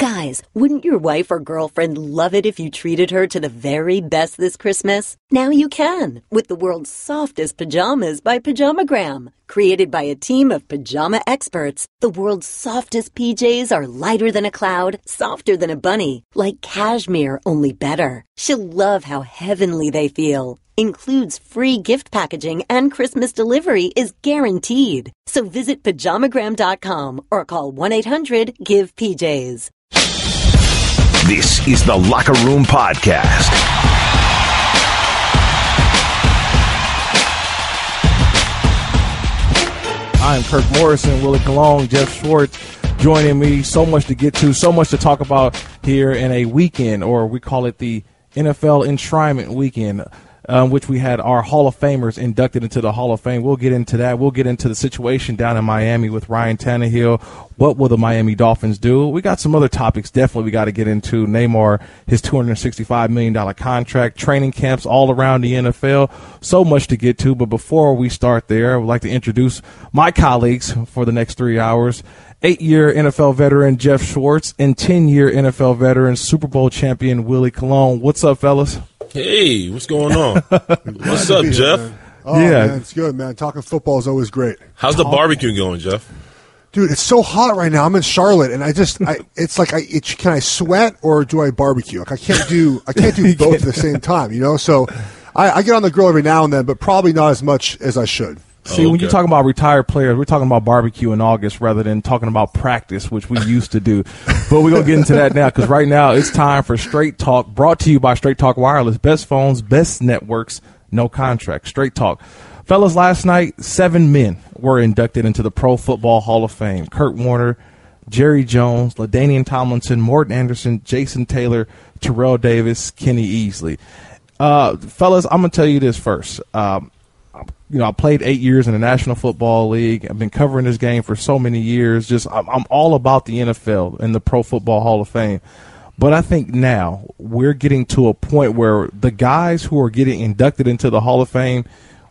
Guys, wouldn't your wife or girlfriend love it if you treated her to the very best this Christmas? Now you can, with the world's softest pajamas by Pajamagram. Created by a team of pajama experts, the world's softest PJs are lighter than a cloud, softer than a bunny, like cashmere, only better. She'll love how heavenly they feel. Includes free gift packaging and Christmas delivery is guaranteed. So visit pajamagram.com or call 1-800-GIVE-PJs. This is the Locker Room Podcast. I'm Kirk Morrison, Willie Cologne, Geoff Schwartz joining me. So much to get to, so much to talk about here in a weekend, or we call it the NFL Enshrinement Weekend, which we had our Hall of Famers inducted into the Hall of Fame. We'll get into that. We'll get into the situation down in Miami with Ryan Tannehill. What will the Miami Dolphins do? We got some other topics definitely we got to get into. Neymar, his $265 million contract, training camps all around the NFL. So much to get to. But before we start there, I would like to introduce my colleagues for the next 3 hours. 8-year NFL veteran Geoff Schwartz and 10-year NFL veteran Super Bowl champion Willie Cologne. What's up, fellas? Hey, what's going on? What's up, Geoff? Oh, yeah, man, it's good, man. Talking football is always great. How's the barbecue going, Geoff? Dude, it's so hot right now. I'm in Charlotte, and it's like, can I sweat or do I barbecue? Like I can't do both at the same time, you know. So I get on the grill every now and then, but probably not as much as I should. See, when you're talking about retired players, we're talking about barbecue in August rather than talking about practice, which we used to do. But we're going to get into that now because right now it's time for Straight Talk, brought to you by Straight Talk Wireless. Best phones, best networks, no contract. Straight Talk. Fellas, last night, 7 men were inducted into the Pro Football Hall of Fame. Kurt Warner, Jerry Jones, LaDainian Tomlinson, Morton Anderson, Jason Taylor, Terrell Davis, Kenny Easley. Fellas, I'm going to tell you this first. I played 8 years in the National Football League. I've been covering this game for so many years. I'm all about the NFL and the Pro Football Hall of Fame. But I think now we're getting to a point where the guys who are getting inducted into the Hall of Fame,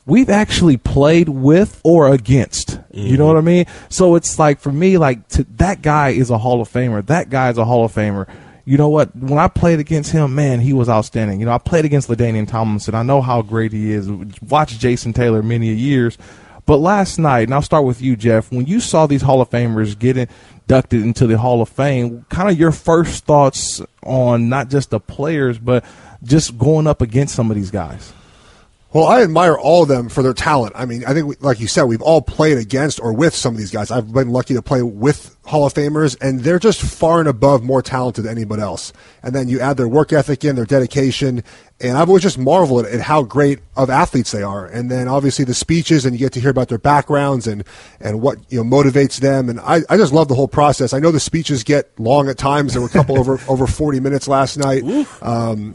we've actually played with or against. Mm-hmm. You know what I mean? So it's like, for me, that guy is a Hall of Famer. That guy is a Hall of Famer. You know what? When I played against him, man, he was outstanding. I played against LaDainian Tomlinson. I know how great he is. Watched Jason Taylor many years. But last night, and I'll start with you, Geoff, when you saw these Hall of Famers get inducted into the Hall of Fame, kind of your first thoughts on not just the players, but just going up against some of these guys? Well, I admire all of them for their talent. I mean, I think, like you said, we've all played against or with some of these guys. I've been lucky to play with Hall of Famers, and they're just far and above more talented than anybody else. And then you add their work ethic in, their dedication, and I've always just marveled at how great of athletes they are. And then obviously the speeches, and you get to hear about their backgrounds and what motivates them. And I just love the whole process. I know the speeches get long at times. There were a couple over 40 minutes last night,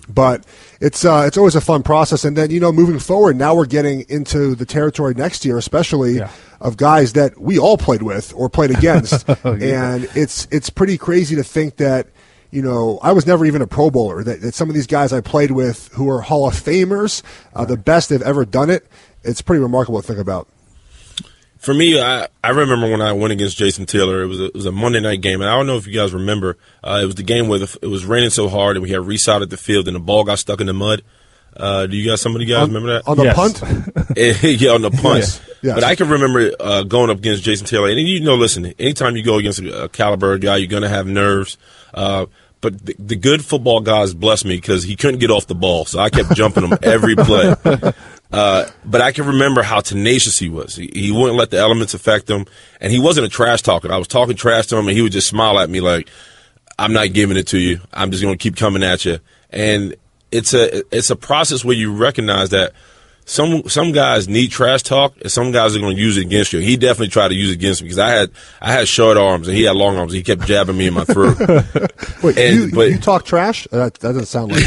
but it's always a fun process. And then moving forward, now we're getting into the territory next year, especially. Yeah. Of guys that we all played with or played against. And it's pretty crazy to think that, I was never even a Pro Bowler, that some of these guys I played with who are Hall of Famers, the best they've ever done it, it's pretty remarkable to think about. For me, I remember when I went against Jason Taylor, it was a Monday night game, and I don't know if you guys remember, it was the game where it was raining so hard and we had resodded the field and the ball got stuck in the mud. Do some of you guys remember that? On the punt? Yeah, on the punt. Yes. But I can remember going up against Jason Taylor. And listen, anytime you go against a caliber guy, you're going to have nerves. But the good football guys blessed me because he couldn't get off the ball, so I kept jumping him every play. But I can remember how tenacious he was. He wouldn't let the elements affect him, and he wasn't a trash talker. I was talking trash to him, and he would just smile at me like, I'm not giving it to you. I'm just going to keep coming at you. And it's a process where you recognize that some guys need trash talk, and some guys are going to use it against you. He definitely tried to use it against me because I had short arms and he had long arms. He kept jabbing me in my throat. Wait, you talk trash? That doesn't sound like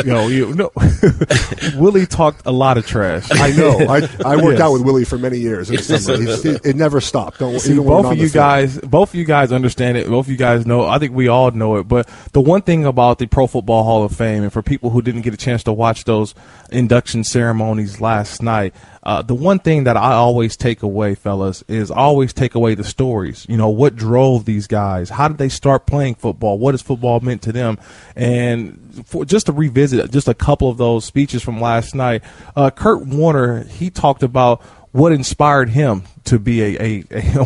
you. Willie talked a lot of trash. I know. I worked out with Willie for many years in the summer. It never stopped. Both of you guys understand it. Both of you guys know. I think we all know it. But the one thing about the Pro Football Hall of Fame, and for people who didn't get a chance to watch those induction ceremonies ceremonies last night, the one thing that I always take away, fellas, is always take away the stories. You know, what drove these guys? How did they start playing football? What has football meant to them? And just to revisit just a couple of those speeches from last night, Kurt Warner, he talked about what inspired him to be a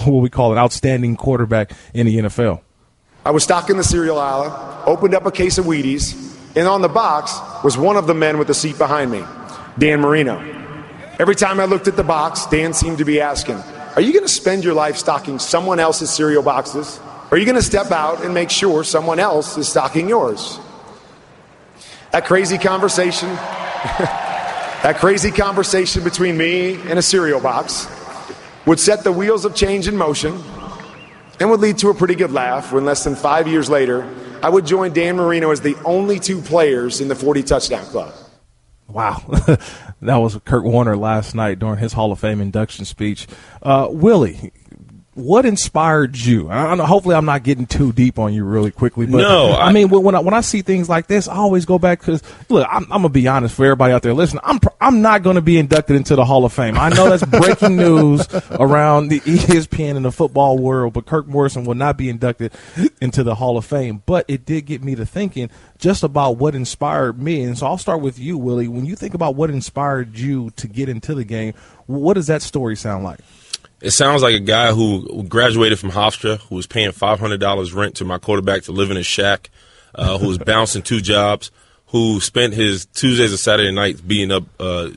what we call an outstanding quarterback in the NFL. I was stocking the cereal aisle, opened up a case of Wheaties, and on the box was one of the men with the seat behind me, Dan Marino. Every time I looked at the box, Dan seemed to be asking, are you going to spend your life stocking someone else's cereal boxes? Or are you going to step out and make sure someone else is stocking yours? That crazy conversation, between me and a cereal box would set the wheels of change in motion and would lead to a pretty good laugh when less than 5 years later, I would join Dan Marino as the only 2 players in the 40 touchdown club. Wow. That was Kurt Warner last night during his Hall of Fame induction speech. Willie, what inspired you? Hopefully I'm not getting too deep on you really quickly, but no, I mean, when I see things like this, I always go back because, look, I'm going to be honest for everybody out there listening. I'm not going to be inducted into the Hall of Fame. I know that's breaking news around the ESPN and the football world, but Kirk Morrison will not be inducted into the Hall of Fame. But it did get me to thinking just about what inspired me. And so I'll start with you, Willie. When you think about what inspired you to get into the game, what does that story sound like? It sounds like a guy who graduated from Hofstra, who was paying $500 rent to my quarterback to live in his shack, who was bouncing 2 jobs, who spent his Tuesdays and Saturday nights beating up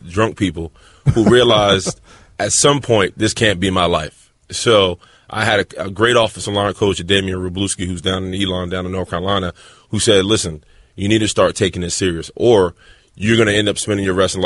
drunk people, who realized at some point this can't be my life. So I had a great offensive line coach, Damian Wroblewski, who's down in Elon, down in North Carolina, who said, listen, you need to start taking this serious, or you're going to end up spending your rest of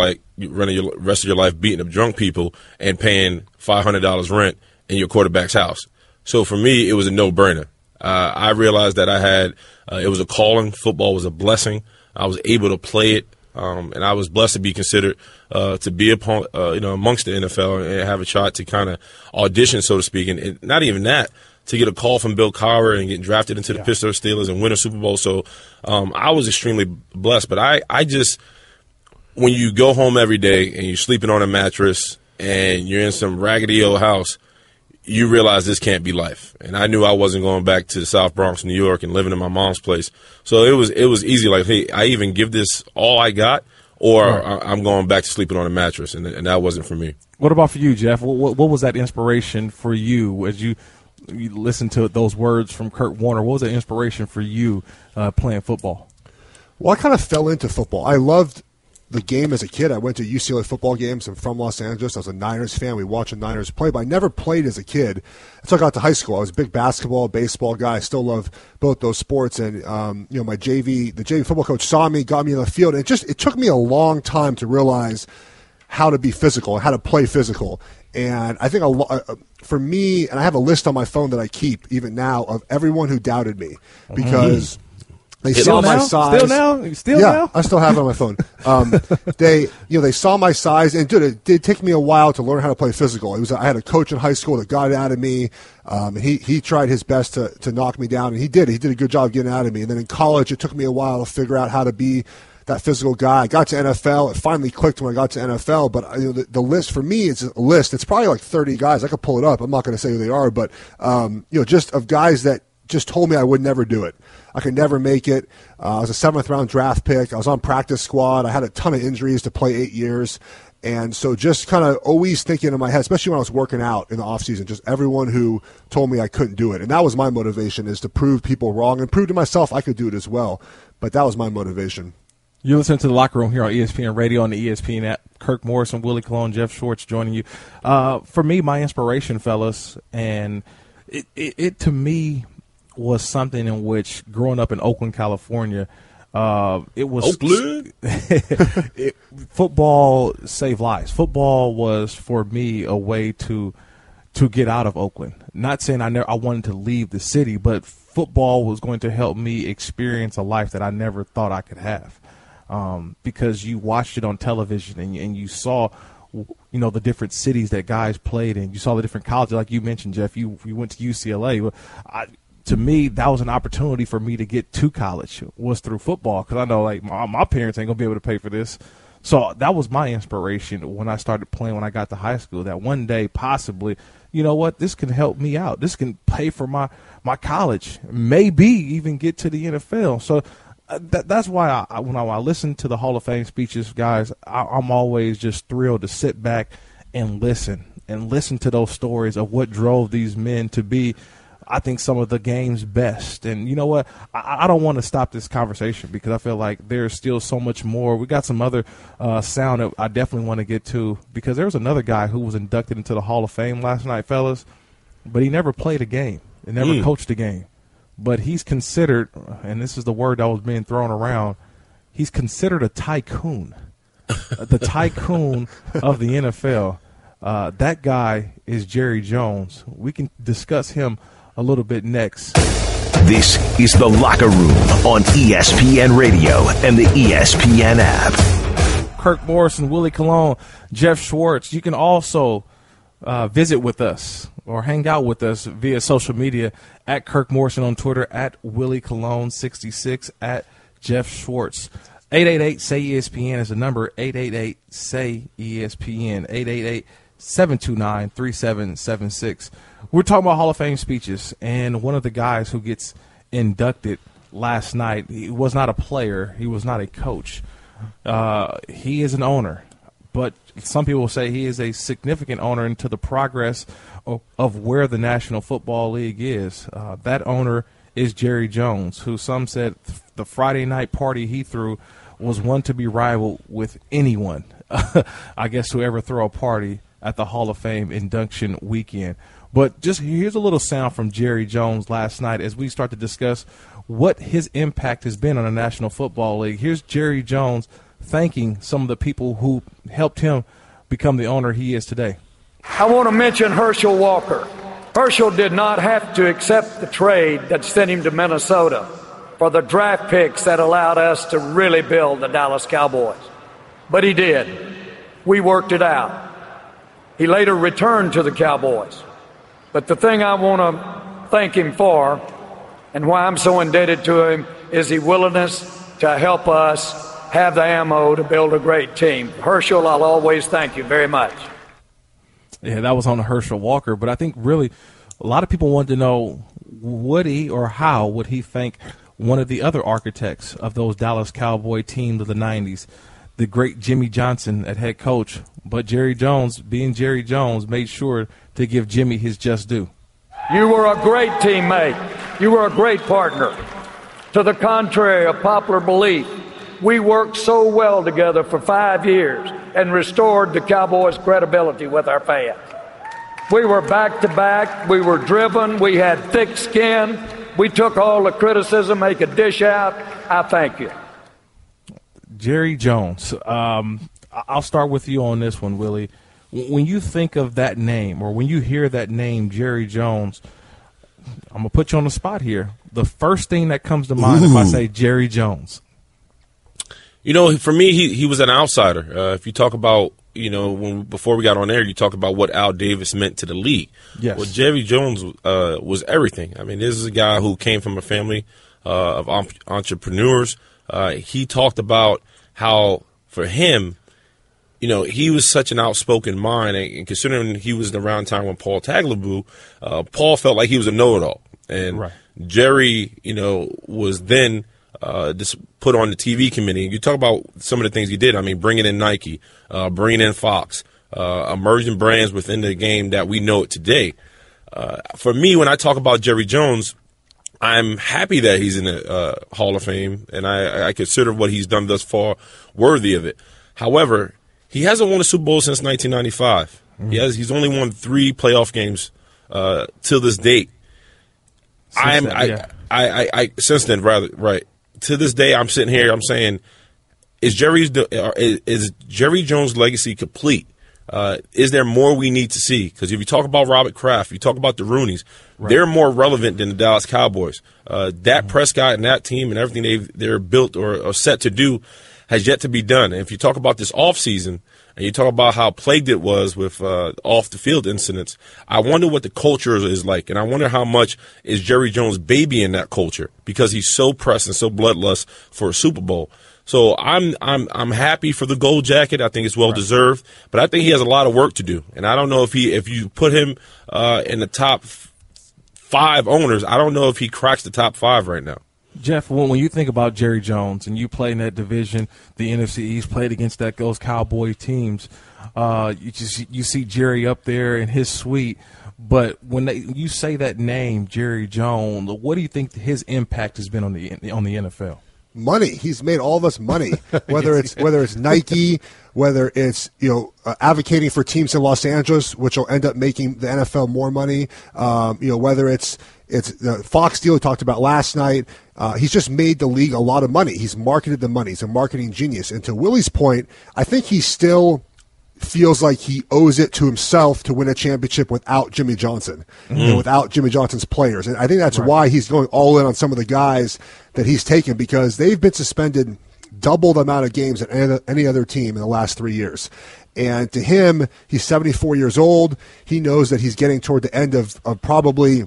your life beating up drunk people and paying $500 rent in your quarterback's house. So for me, it was a no-brainer. I realized that I had it was a calling. Football was a blessing. I was able to play it, and I was blessed to be considered to be amongst the NFL and have a shot to kind of audition, so to speak. And not even that, to get a call from Bill Cowher and get drafted into the Pittsburgh Steelers and win a Super Bowl. So I was extremely blessed. But I just, when you go home every day and you're sleeping on a mattress and you're in some raggedy old house, you realize this can't be life. And I knew I wasn't going back to the South Bronx, New York, and living in my mom's place. So it was easy. Like, hey, I even give this all I got, or I'm going back to sleeping on a mattress, and that wasn't for me. What about for you, Geoff? What was that inspiration for you as you listened to those words from Kurt Warner? What was that inspiration for you playing football? Well, I kind of fell into football. I loved the game as a kid. I went to UCLA football games. I'm from Los Angeles. I was a Niners fan. We watched the Niners play, but I never played as a kid until I got to high school. I was a big basketball, baseball guy. I still love both those sports. And my the JV football coach saw me, got me in the field. And it took me a long time to realize how to be physical and how to play physical. And I think for me, and I have a list on my phone that I keep even now of everyone who doubted me because they saw my size. Still now? I still have it on my phone. They saw my size, and it did take me a while to learn how to play physical. I had a coach in high school that got it out of me. And he tried his best to knock me down, and he did. He did a good job getting out of me. And then in college, it took me a while to figure out how to be that physical guy. I got to NFL. It finally clicked when I got to NFL. But the list for me is a list. It's probably like 30 guys. I could pull it up. I'm not going to say who they are, but just of guys that just told me I would never do it. I could never make it. I was a 7th-round draft pick. I was on practice squad. I had a ton of injuries to play 8 years. And so just kind of always thinking in my head, especially when I was working out in the offseason, just everyone who told me I couldn't do it. And that was my motivation, is to prove people wrong and prove to myself I could do it as well. But that was my motivation. You're listening to The Locker Room here on ESPN Radio, on the ESPN app. Kirk Morrison, Willie Colon, Geoff Schwartz joining you. For me, my inspiration, fellas, and it to me was something in which, growing up in Oakland, California, it was Oakland. Football saved lives. Football was, for me, a way to get out of Oakland. Not saying I wanted to leave the city, but football was going to help me experience a life that I never thought I could have. Because you watched it on television and you saw, the different cities that guys played in. You saw the different colleges, like you mentioned, Geoff. You went to UCLA. To me, that was an opportunity for me to get to college, was through football, because I know, like, my parents ain't gonna be able to pay for this. So that was my inspiration when I started playing when I got to high school, that one day possibly, you know what, this can help me out. This can pay for my college, maybe even get to the NFL. So that's why when I listen to the Hall of Fame speeches, guys, I'm always just thrilled to sit back and listen to those stories of what drove these men to be, I think, some of the game's best. And you know what? I don't want to stop this conversation because I feel like there's still so much more. We got some other sound that I definitely want to get to, because there was another guy who was inducted into the Hall of Fame last night, fellas, but he never played a game and never coached a game. But he's considered, and this is the word that was being thrown around, he's considered a tycoon, the tycoon of the NFL. That guy is Jerry Jones. We can discuss him a little bit next. This is The Locker Room on ESPN Radio and the ESPN app. Kirk Morrison, Willie Colon, Geoff Schwartz. You can also visit with us or hang out with us via social media at Kirk Morrison on Twitter, at Willie Colon 66, at Geoff Schwartz. 888-SAY-ESPN is the number, 888-SAY-ESPN, 888-729-3776. We're talking about Hall of Fame speeches, and one of the guys who gets inducted last night, he was not a player, he was not a coach. He is an owner, but some people say he is a significant owner into the progress of where the National Football League is. That owner is Jerry Jones, who some said the Friday night party he threw was one to be rivaled with anyone, I guess, to ever throw a party at the Hall of Fame induction weekend. But just here's a little sound from Jerry Jones last night as we start to discuss what his impact has been on the National Football League. Here's Jerry Jones thanking some of the people who helped him become the owner he is today. I want to mention Herschel Walker. Herschel did not have to accept the trade that sent him to Minnesota for the draft picks that allowed us to really build the Dallas Cowboys. But he did. We worked it out. He later returned to the Cowboys. But the thing I want to thank him for, and why I'm so indebted to him, is his willingness to help us have the ammo to build a great team. Herschel, I'll always thank you very much. Yeah, that was on Herschel Walker. But I think really a lot of people want to know, would he or how would he thank one of the other architects of those Dallas Cowboy teams of the 90s, the great Jimmy Johnson at head coach. But Jerry Jones, being Jerry Jones, made sure to give Jimmy his just due. You were a great teammate. You were a great partner. To the contrary of popular belief, we worked so well together for 5 years and restored the Cowboys' credibility with our fans. We were back-to-back. We were driven. We had thick skin. We took all the criticism, make a dish out. I thank you. Jerry Jones. I'll start with you on this one, Willie. When you think of that name, or when you hear that name, Jerry Jones, I'm going to put you on the spot here. The first thing that comes to mind if I say Jerry Jones. You know, for me, he was an outsider. If you talk about, you know, before we got on air, you talk about what Al Davis meant to the league. Yes. Well, Jerry Jones was everything. I mean, this is a guy who came from a family of entrepreneurs. He talked about how, for him, you know, he was such an outspoken mind, and considering he was around time when Paul Tagliabue, Paul felt like he was a know-it-all. And right. Jerry, you know, was then just put on the TV committee. And you talk about some of the things he did. I mean, bringing in Nike, bringing in Fox, emerging brands within the game that we know it today. For me, when I talk about Jerry Jones, I'm happy that he's in the Hall of Fame, and I consider what he's done thus far worthy of it. However, he hasn't won a Super Bowl since 1995. He's only won 3 playoff games till this date. Since then, rather, right. To this day, I'm sitting here, I'm saying, is Jerry Jones' legacy complete? Is there more we need to see? Because if you talk about Robert Kraft, you talk about the Rooneys, right, they're more relevant than the Dallas Cowboys. Dak Prescott and that team and everything they're built or set to do has yet to be done. And if you talk about this offseason and you talk about how plagued it was with off-the-field incidents, I wonder what the culture is like, and I wonder how much is Jerry Jones babying that culture because he's so pressed and so bloodlust for a Super Bowl. So I'm happy for the gold jacket. I think it's well deserved, but I think he has a lot of work to do. And I don't know if you put him in the top 5 owners, I don't know if he cracks the top 5 right now. Geoff, when you think about Jerry Jones and you play in that division, the NFC East, played against those Cowboy teams, you see Jerry up there in his suite. But when you say that name, Jerry Jones, what do you think his impact has been on the NFL? Money. He's made all of us money. Whether it's Nike, whether it's advocating for teams in Los Angeles, which will end up making the NFL more money. Whether it's the Fox deal we talked about last night. He's just made the league a lot of money. He's marketed the money. He's a marketing genius. And to Willie's point, I think he still feels like he owes it to himself to win a championship without Jimmy Johnson, without Jimmy Johnson's players. And I think that's why he's going all in on some of the guys that he's taken, because they've been suspended double the amount of games than any other team in the last 3 years. And to him, he's 74 years old. He knows that he's getting toward the end of probably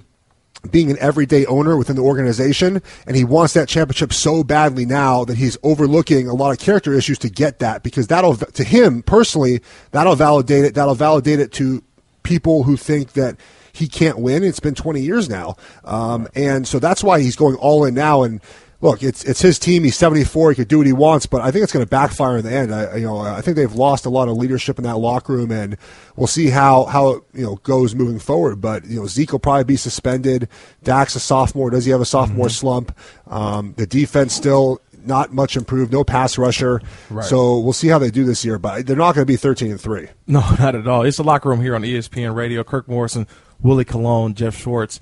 being an everyday owner within the organization, and he wants that championship so badly now that he's overlooking a lot of character issues to get that, because that'll, to him personally, that'll validate it. That'll validate it to people who think that he can't win. It's been 20 years now. And so that's why he's going all in now. And look, it's his team. He's 74. He could do what he wants, but I think it's going to backfire in the end. I think they've lost a lot of leadership in that locker room, and we'll see how it goes moving forward. But Zeke will probably be suspended. Dak's a sophomore. Does he have a sophomore slump? The defense still not much improved. No pass rusher. Right. So we'll see how they do this year. But they're not going to be 13-3. No, not at all. It's the Locker Room here on ESPN Radio. Kirk Morrison, Willie Colon, Geoff Schwartz.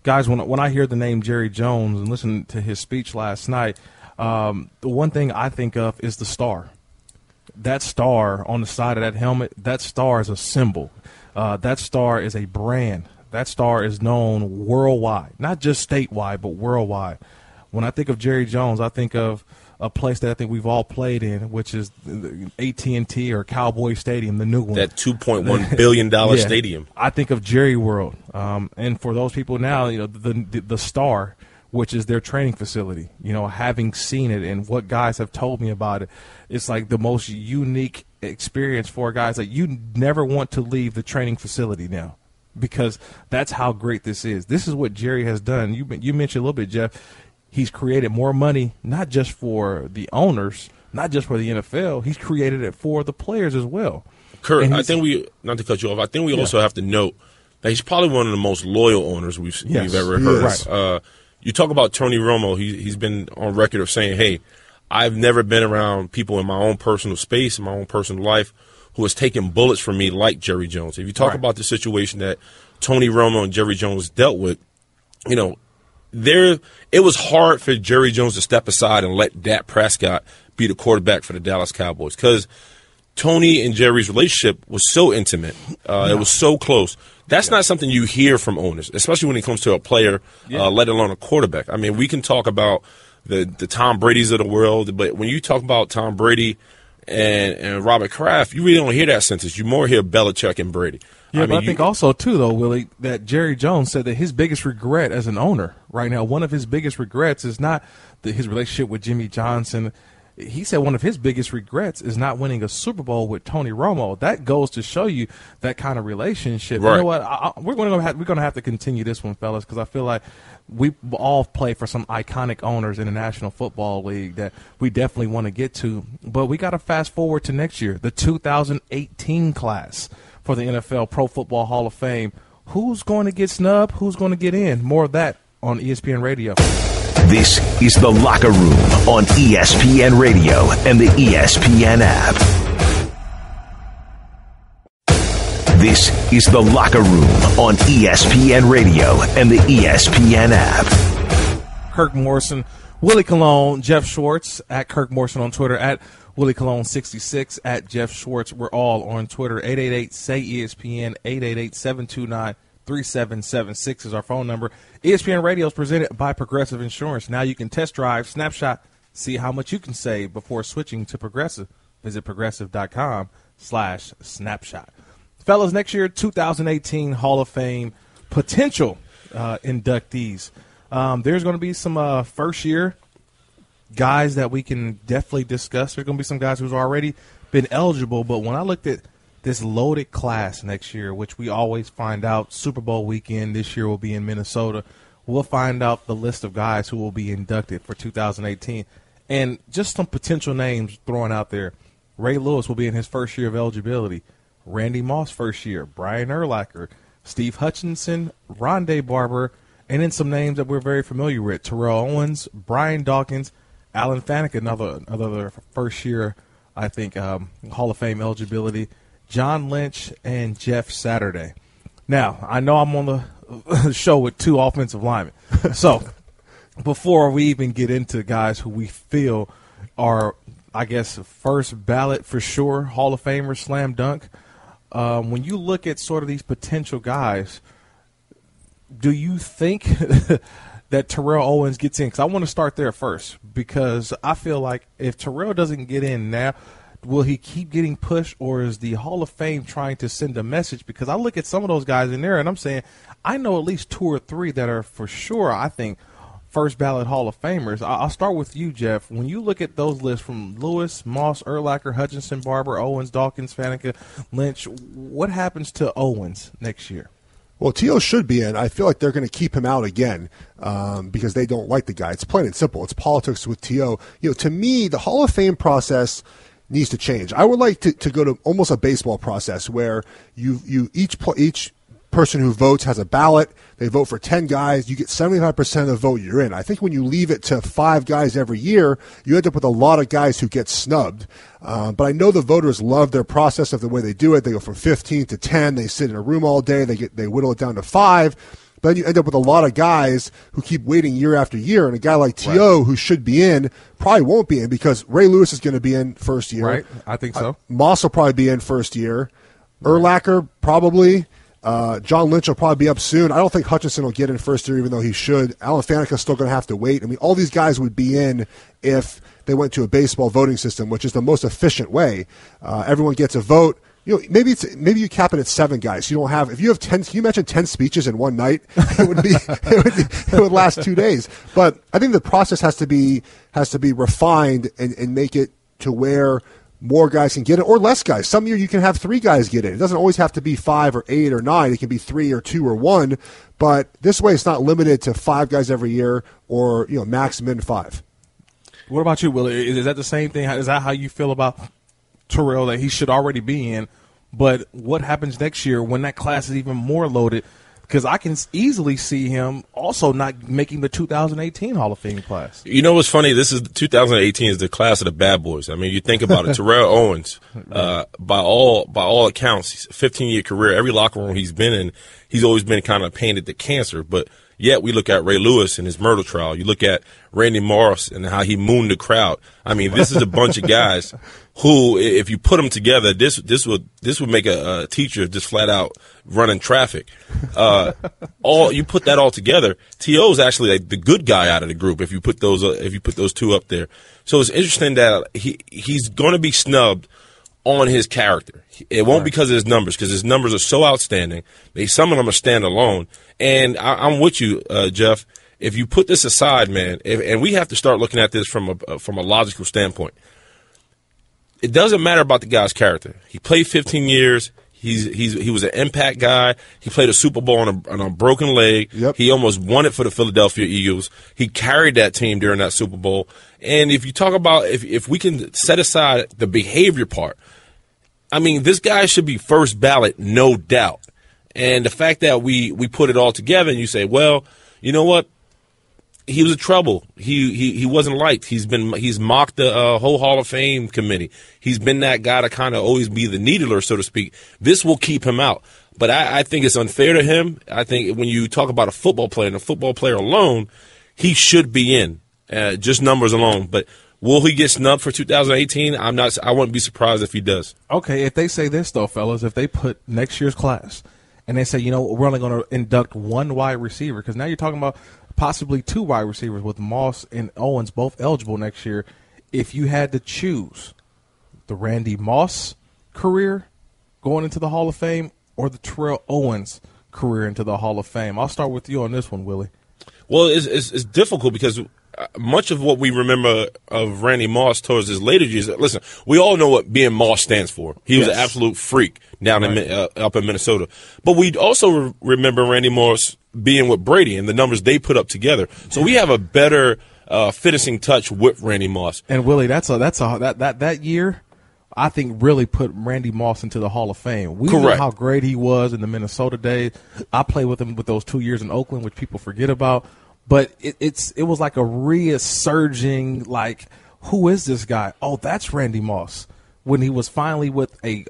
Guys, when I hear the name Jerry Jones and listen to his speech last night, the one thing I think of is the star. That star on the side of that helmet, that star is a symbol. That star is a brand. That star is known worldwide, not just statewide, but worldwide. When I think of Jerry Jones, I think of a place that I think we've all played in, which is AT&T or Cowboy Stadium, the new one. That $2.1 billion stadium. I think of Jerry World. And for those people now, the Star, which is their training facility, having seen it and what guys have told me about it, it's like the most unique experience for guys. Like, you never want to leave the training facility now, because that's how great this is. This is what Jerry has done. You mentioned a little bit, Geoff. He's created more money, not just for the owners, not just for the NFL. He's created it for the players as well. Kurt, I think not to cut you off, I think we also have to note that he's probably one of the most loyal owners we've ever heard. Right. You talk about Tony Romo. He's been on record of saying, hey, I've never been around people in my own personal space, in my own personal life, who has taken bullets from me like Jerry Jones. If you talk about the situation that Tony Romo and Jerry Jones dealt with, it was hard for Jerry Jones to step aside and let Dak Prescott be the quarterback for the Dallas Cowboys, because Tony and Jerry's relationship was so intimate. It was so close. That's not something you hear from owners, especially when it comes to a player, let alone a quarterback. I mean, we can talk about the Tom Brady's of the world, but when you talk about Tom Brady and Robert Kraft, you really don't hear that sentence. You more hear Belichick and Brady. Yeah, but I think also, too, though, Willie, that Jerry Jones said that his biggest regret as an owner right now, one of his biggest regrets is not his relationship with Jimmy Johnson. He said one of his biggest regrets is not winning a Super Bowl with Tony Romo. That goes to show you that kind of relationship. Right. You know what? We're going to have to continue this one, fellas, because I feel like we all play for some iconic owners in the National Football League that we definitely want to get to. But we got to fast forward to next year, the 2018 class for the NFL Pro Football Hall of Fame. Who's going to get snubbed? Who's going to get in? More of that on ESPN Radio. This is The Locker Room on ESPN Radio and the ESPN app. This is The Locker Room on ESPN Radio and the ESPN app. Kirk Morrison, Willie Colon, Geoff Schwartz, at Kirk Morrison on Twitter, at Willie Colon 66, at Geoff Schwartz. We're all on Twitter. 888-SAY-ESPN, 888-729-3776 is our phone number. ESPN Radio is presented by Progressive Insurance. Now you can test drive, snapshot, see how much you can save before switching to Progressive. Visit progressive.com/snapshot. Fellas, next year, 2018 Hall of Fame potential inductees. There's going to be some first-year guys that we can definitely discuss. There are going to be some guys who's already been eligible, but when I looked at this loaded class next year, which we always find out Super Bowl weekend this year will be in Minnesota, we'll find out the list of guys who will be inducted for 2018. And just some potential names thrown out there. Ray Lewis will be in his first year of eligibility. Randy Moss first year. Brian Urlacher. Steve Hutchinson. Rondé Barber. And then some names that we're very familiar with. Terrell Owens. Brian Dawkins. Alan Faneca, another first year, I think, Hall of Fame eligibility. John Lynch and Jeff Saturday. Now, I know I'm on the show with two offensive linemen. So, before we even get into guys who we feel are, I guess, first ballot for sure, Hall of Famers, slam dunk, when you look at sort of these potential guys, do you think that Terrell Owens gets in? Because I want to start there first, because I feel like if Terrell doesn't get in now, will he keep getting pushed, or is the Hall of Fame trying to send a message? Because I look at some of those guys in there, and I'm saying I know at least two or three that are for sure, I think, first ballot Hall of Famers. I'll start with you, Jeff. When you look at those lists from Lewis, Moss, Urlacher, Hutchinson, Barber, Owens, Dawkins, Faneca, Lynch, what happens to Owens next year? Well, T.O. should be in. I feel like they're going to keep him out again because they don't like the guy. It's plain and simple. It's politics with T.O. To me, the Hall of Fame process needs to change. I would like to go to almost a baseball process where each person who votes has a ballot. They vote for 10 guys. You get 75% of the vote, you're in. I think when you leave it to 5 guys every year, you end up with a lot of guys who get snubbed. But I know the voters love their process of the way they do it. They go from 15 to 10. They sit in a room all day. They whittle it down to 5. But then you end up with a lot of guys who keep waiting year after year. And a guy like T.O., who should be in, probably won't be in because Ray Lewis is going to be in first year. Right, I think so. Moss will probably be in first year. Urlacher, probably. John Lynch will probably be up soon. I don't think Hutchinson will get in first year, even though he should. Alan Faneca is still going to have to wait. I mean, all these guys would be in if they went to a baseball voting system, which is the most efficient way. Everyone gets a vote. Maybe you cap it at 7 guys. You don't have, if you have 10, can you imagine 10 speeches in one night? It would last 2 days. But I think the process has to be refined and make it to where more guys can get it, or less guys. Some year you can have 3 guys get it. It doesn't always have to be 5 or 8 or 9. It can be 3 or 2 or 1. But this way, it's not limited to 5 guys every year, or max min 5. What about you, Willie? Is that the same thing? Is that how you feel about Terrell, that he should already be in? But what happens next year when that class is even more loaded? Because I can easily see him also not making the 2018 Hall of Fame class. You know what's funny? 2018 is the class of the bad boys. I mean, you think about it. Terrell Owens, by all accounts, 15-year career, every locker room he's been in, he's always been kind of painted the cancer. But yet we look at Ray Lewis and his murder trial. You look at Randy Moss and how he mooned the crowd. I mean, this is a bunch of guys who, if you put them together, this would make a teacher just flat out running traffic. You put that all together, T.O. is actually like the good guy out of the group. If you put those two up there, so it's interesting that he's going to be snubbed on his character. It won't because of his numbers, because his numbers are so outstanding. Some of them are standalone. And I'm with you, Jeff. If you put this aside, man, and we have to start looking at this from a logical standpoint. It doesn't matter about the guy's character. He played 15 years. He was an impact guy. He played a Super Bowl on a broken leg. Yep. He almost won it for the Philadelphia Eagles. He carried that team during that Super Bowl. And if you talk about if we can set aside the behavior part, I mean, this guy should be first ballot, no doubt. And the fact that we put it all together and you say, well, you know what? He was a trouble. He wasn't liked. He's mocked the whole Hall of Fame committee. He's been that guy to kind of always be the needler, so to speak. This will keep him out. But I think it's unfair to him. I think when you talk about a football player and a football player alone, he should be in, just numbers alone. But will he get snubbed for 2018? I wouldn't be surprised if he does. Okay, if they say this, though, fellas, if they put next year's class and they say, we're only going to induct 1 wide receiver, because now you're talking about possibly 2 wide receivers with Moss and Owens both eligible next year. If you had to choose the Randy Moss career going into the Hall of Fame or the Terrell Owens career into the Hall of Fame, I'll start with you on this one, Willie. Well, it's difficult because much of what we remember of Randy Moss towards his later years, listen, we all know what being Moss stands for. He was an absolute freak down up in Minnesota. But we also remember Randy Moss being with Brady and the numbers they put up together. So we have a better finishing touch with Randy Moss. And Willie, that year, I think really put Randy Moss into the Hall of Fame. We know how great he was in the Minnesota days. I played with him with those 2 years in Oakland, which people forget about. But it was like a resurging, like, who is this guy? Oh, that's Randy Moss. When he was finally with a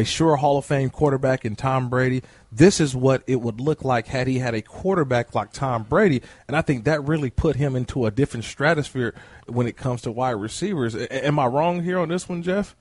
sure Hall of Fame quarterback in Tom Brady, this is what it would look like had he had a quarterback like Tom Brady. And I think that really put him into a different stratosphere when it comes to wide receivers. Am I wrong here on this one, Geoff?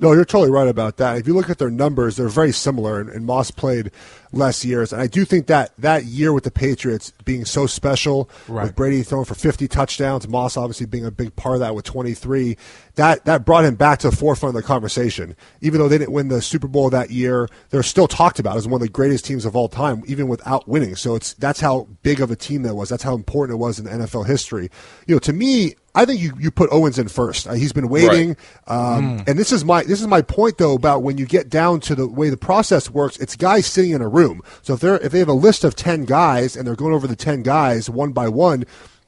No, you're totally right about that. If you look at their numbers, they're very similar, and Moss played less years. And I do think that year with the Patriots being so special, with Brady throwing for 50 touchdowns, Moss obviously being a big part of that with 23, that brought him back to the forefront of the conversation. Even though they didn't win the Super Bowl that year, they're still talked about as one of the greatest teams of all time, even without winning. So that's how big of a team that was. That's how important it was in NFL history. To me, I think you put Owens in first. He's been waiting, and this is my point though about when you get down to the way the process works. It's guys sitting in a room. So if they have a list of 10 guys and they're going over the 10 guys one by one,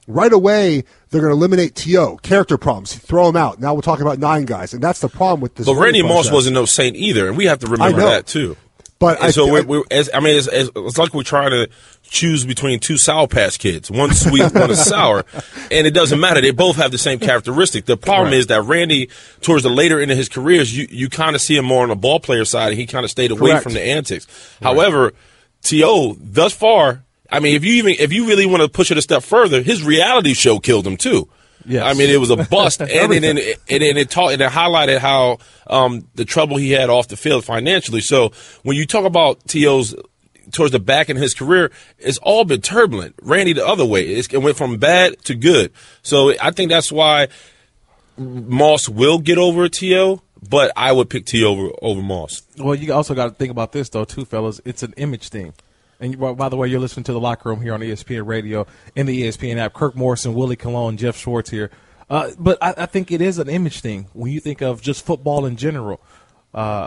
right away they're going to eliminate T.O. character problems, throw them out. Now we're talking about 9 guys, and that's the problem with this. But Randy Moss wasn't no saint either, and we have to remember that too. But it's like we're trying to choose between 2 Sour Patch Kids. One sweet, one is sour. And it doesn't matter. They both have the same characteristic. The problem is that Randy, towards the later end of his career, you kind of see him more on the ball player side, and he kind of stayed away from the antics. However, T.O., thus far, I mean, if you really want to push it a step further, his reality show killed him too. Yes. I mean, it was a bust, and it highlighted how the trouble he had off the field financially. So when you talk about T.O.'s towards the back in his career, it's all been turbulent. Randy the other way. It went from bad to good. So I think that's why Moss will get over T.O., but I would pick T.O. over Moss. Well, you also got to think about this, though, too, fellas. It's an image thing. And by the way, you're listening to The Locker Room here on ESPN Radio and the ESPN app. Kirk Morrison, Willie Colon, Geoff Schwartz here. But I think it is an image thing when you think of just football in general.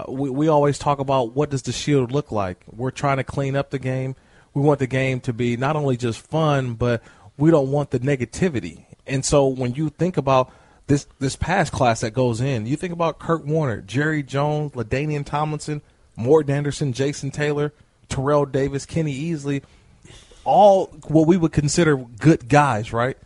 We always talk about what does the Shield look like. We're trying to clean up the game. We want the game to be not only just fun, but we don't want the negativity. And so when you think about this past class that goes in, you think about Kurt Warner, Jerry Jones, LaDainian Tomlinson, Morton Anderson, Jason Taylor, Terrell Davis, Kenny Easley, all what we would consider good guys, right?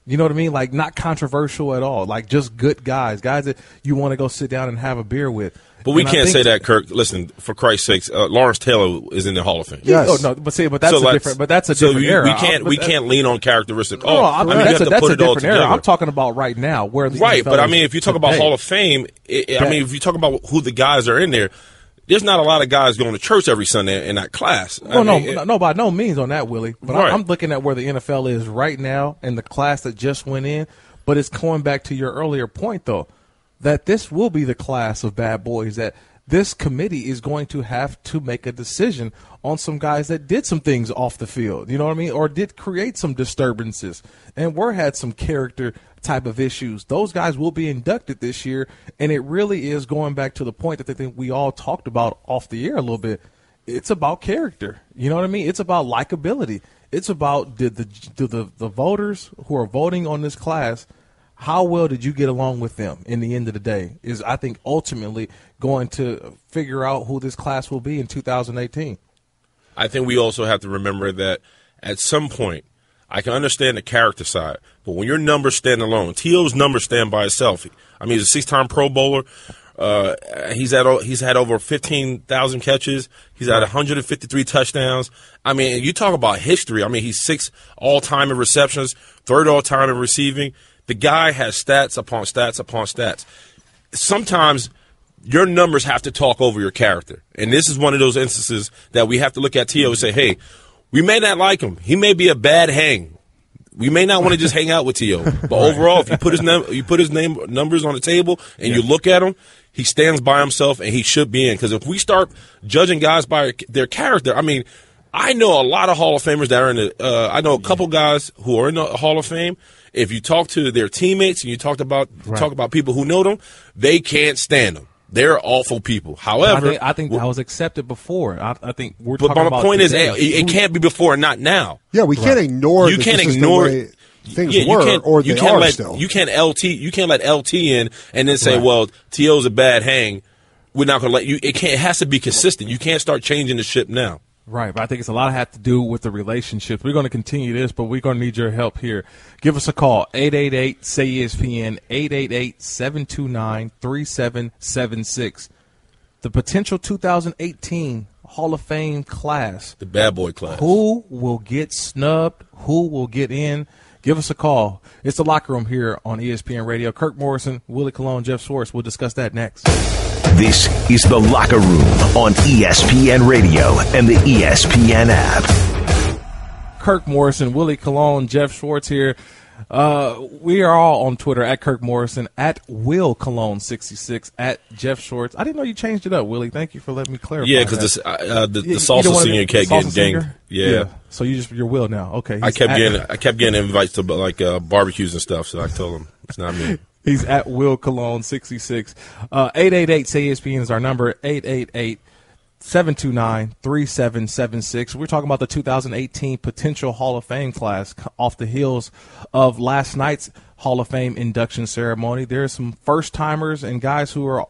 You know what I mean? Like not controversial at all, like just good guys that you want to go sit down and have a beer with. But we can't say that, Kirk. Listen, for Christ's sakes, Lawrence Taylor is in the Hall of Fame. Yes. Oh no, but that's a different era. We can't lean on characteristic. That's a different era. I'm talking about right now where the NFL but I mean, if you talk about Hall of Fame, if you talk about who the guys are in there. There's not a lot of guys going to church every Sunday in that class. No, by no means on that, Willie. But I'm looking at where the NFL is right now and the class that just went in. But it's going back to your earlier point, though, that this will be the class of bad boys, that this committee is going to have to make a decision on some guys that did some things off the field, you know what I mean, or did create some disturbances and had some character type of issues. Those guys will be inducted this year, and it really is going back to the point that I think we all talked about off the air a little bit. It's about character, you know what I mean? It's about likability. It's about the voters who are voting on this class, how well did you get along with them in the end of the day is, I think, ultimately going to figure out who this class will be in 2018. I think we also have to remember that at some point, I can understand the character side, but when your numbers stand alone, T.O.'s numbers stand by itself. I mean, he's a 6-time Pro Bowler. He's had over 15,000 catches. He's had 153 touchdowns. I mean, you talk about history. I mean, he's 6th all-time in receptions, 3rd all-time in receiving. The guy has stats upon stats upon stats. Sometimes your numbers have to talk over your character, and this is one of those instances that we have to look at T.O. and say, hey, we may not like him. He may be a bad hang. We may not want to just hang out with T.O. But overall, if you put his numbers on the table and you look at him, he stands by himself and he should be in. Because if we start judging guys by their character, I mean, I know a lot of Hall of Famers that are in the I know a couple guys who are in the Hall of Fame. If you talk to their teammates and you talk about people who know them, they can't stand them. They're awful people. However, I think that was accepted before. I think we're but talking about my point today. is, it can't be before and not now. Yeah, we can't ignore. You can't ignore the way things were, or they are still. You can't let LT in and then say, well, T.O.'s a bad hang. We're not going to let you. It has to be consistent. You can't start changing the ship now. Right, but I think it's a lot have to do with the relationships. We're going to continue this, but we're going to need your help here. Give us a call, 888-SAY-ESPN, 888-729-3776. The potential 2018 Hall of Fame class. The bad boy class. Who will get snubbed? Who will get in? Give us a call. It's the Locker Room here on ESPN Radio. Kirk Morrison, Willie Colon, Geoff Schwartz. We'll discuss that next. This is the Locker Room on ESPN Radio and the ESPN app. Kirk Morrison, Willie Colon, Geoff Schwartz here. We are all on Twitter at Kirk Morrison, at Will Colon 66, at Geoff Schwartz. I didn't know you changed it up, Willie. Thank you for letting me clarify. Yeah, because the salsa singer kept getting dinged. Yeah. So you're Will now. Okay. I kept getting invites to like barbecues and stuff. So I told him it's not me. He's at Will Colon 66. 888-SAY-ESPN is our number. 888-729-3776. We're talking about the 2018 potential Hall of Fame class off the heels of last night's Hall of Fame induction ceremony. There are some first-timers and guys who are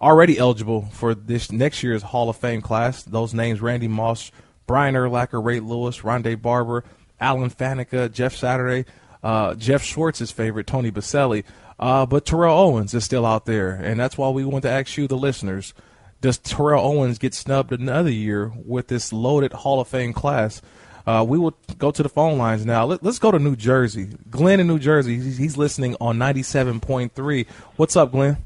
already eligible for this next year's Hall of Fame class. Those names, Randy Moss, Brian Urlacher, Ray Lewis, Rondé Barber, Alan Faneca, Jeff Saturday, Geoff Schwartz's favorite, Tony Baselli. But Terrell Owens is still out there, and that's why we want to ask you, the listeners, does Terrell Owens get snubbed another year with this loaded Hall of Fame class? We will go to the phone lines now. Let's go to New Jersey. Glenn in New Jersey, he's listening on 97.3. What's up, Glenn?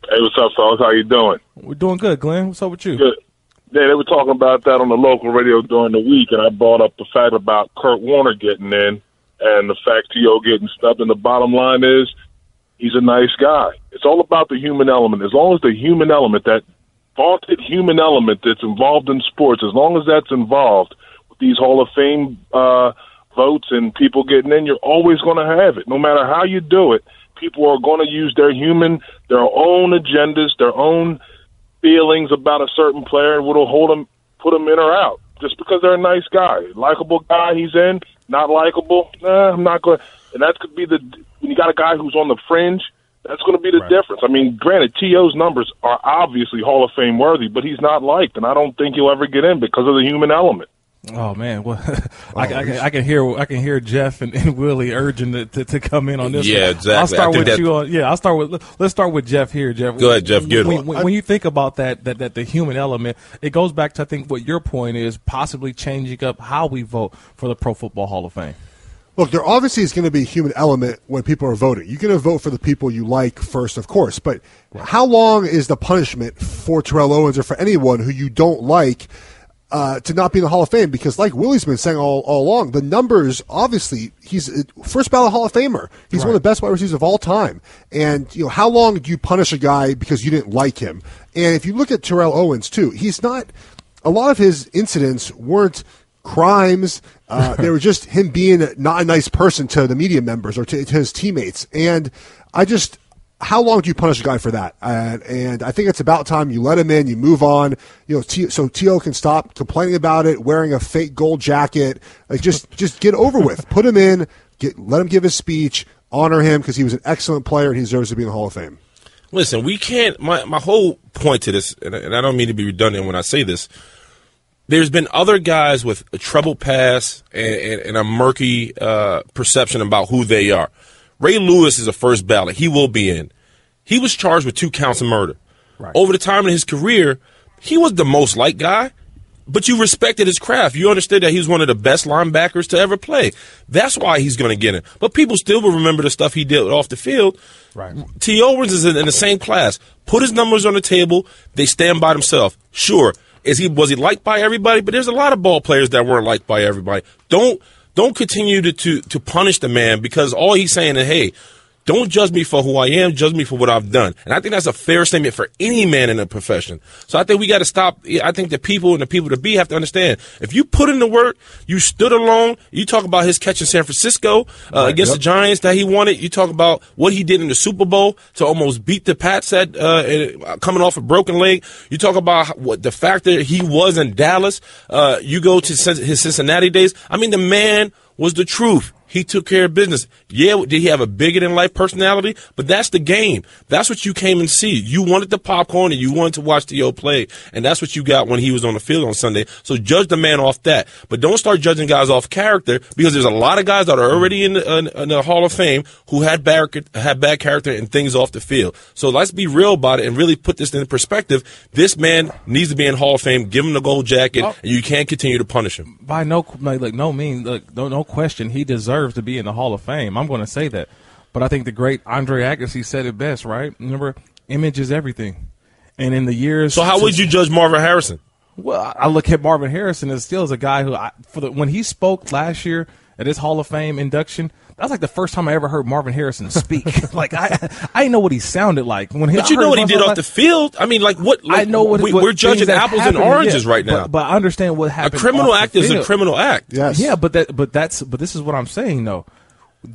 Hey, what's up, fellas? How you doing? We're doing good, Glenn. What's up with you? Good. Yeah, they were talking about that on the local radio during the week, and I brought up the fact about Kurt Warner getting in and the fact T.O. getting snubbed, and the bottom line is he's a nice guy. It's all about the human element. As long as the human element, that vaunted human element that's involved in sports, as long as that's involved with these Hall of Fame votes and people getting in, you're always going to have it. No matter how you do it, people are going to use their own agendas, their own feelings about a certain player, and what'll put them in or out. Just because they're a nice guy. Likeable guy, he's in. Not likable, I'm not going to. And that could be when you got a guy who's on the fringe, that's going to be the difference. I mean, granted, T.O.'s numbers are obviously Hall of Fame worthy, but he's not liked, and I don't think he'll ever get in because of the human element. Oh man, well, I can hear Jeff and Willie urging to come in on this. Yeah, one. exactly. I'll start with you. Let's start with Jeff here, Jeff. Go ahead, Jeff. Good one. When you think about that the human element, it goes back to I think what your point is, possibly changing up how we vote for the Pro Football Hall of Fame. Look, there obviously is going to be a human element when people are voting. You're going to vote for the people you like first, of course. But how long is the punishment for Terrell Owens or for anyone who you don't like to not be in the Hall of Fame? Because like Willie's been saying all along, the numbers, obviously, he's a first ballot Hall of Famer. He's one of the best wide receivers of all time. And, how long do you punish a guy because you didn't like him? And if you look at Terrell Owens, too, he's not – a lot of his incidents weren't crimes. They were just him being not a nice person to the media members or to his teammates. And how long do you punish a guy for that? And I think it's about time you let him in, you move on, so T.O. can stop complaining about it, wearing a fake gold jacket. Like just get over with. Put him in, let him give his speech, honor him because he was an excellent player and he deserves to be in the Hall of Fame. Listen, we can't. My whole point to this, and I don't mean to be redundant when I say this. There's been other guys with a troubled past and a murky perception about who they are. Ray Lewis is a first ballot. He will be in. He was charged with 2 counts of murder. Right. Over the time of his career, he was the most liked guy, but you respected his craft. You understood that he was one of the best linebackers to ever play. That's why he's going to get in. But people still will remember the stuff he did off the field. Right. T. Owens is in the same class. Put his numbers on the table. They stand by themselves. Sure. Was he liked by everybody? But there's a lot of ball players that weren't liked by everybody. Don't continue to punish the man because all he's saying is, hey, Don't judge me for who I am. Judge me for what I've done. And I think that's a fair statement for any man in the profession. So I think we got to stop. I think the people and the people to be have to understand. If you put in the work, you stood alone. You talk about his catch in San Francisco against the Giants that he wanted. You talk about what he did in the Super Bowl to almost beat the Pats at coming off a broken leg. You talk about what the fact that he was in Dallas. You go to his Cincinnati days. I mean, the man was the truth. He took care of business. Yeah, did he have a bigger-than-life personality? But that's the game. That's what you came and see. You wanted the popcorn and you wanted to watch T.O. play, and that's what you got when he was on the field on Sunday. So judge the man off that. But don't start judging guys off character, because there's a lot of guys that are already in the Hall of Fame who had bad character and things off the field. So let's be real about it and really put this in perspective. This man needs to be in Hall of Fame. Give him the gold jacket, and you can't continue to punish him. By no question, he deserves to be in the Hall of Fame. I'm going to say that. But I think the great Andre Agassi said it best, right? Remember, image is everything. And in the years... So how would you judge Marvin Harrison? Well, I look at Marvin Harrison as still as a guy who, when he spoke last year at his Hall of Fame induction, that was like the first time I ever heard Marvin Harrison speak. Like, I didn't know what he sounded like. But you know what he did off the field? I mean, like, what? Like, I know what we're judging apples and oranges right now. But I understand what happened. A criminal act is a criminal act. Yes. Yeah, but this is what I'm saying, though.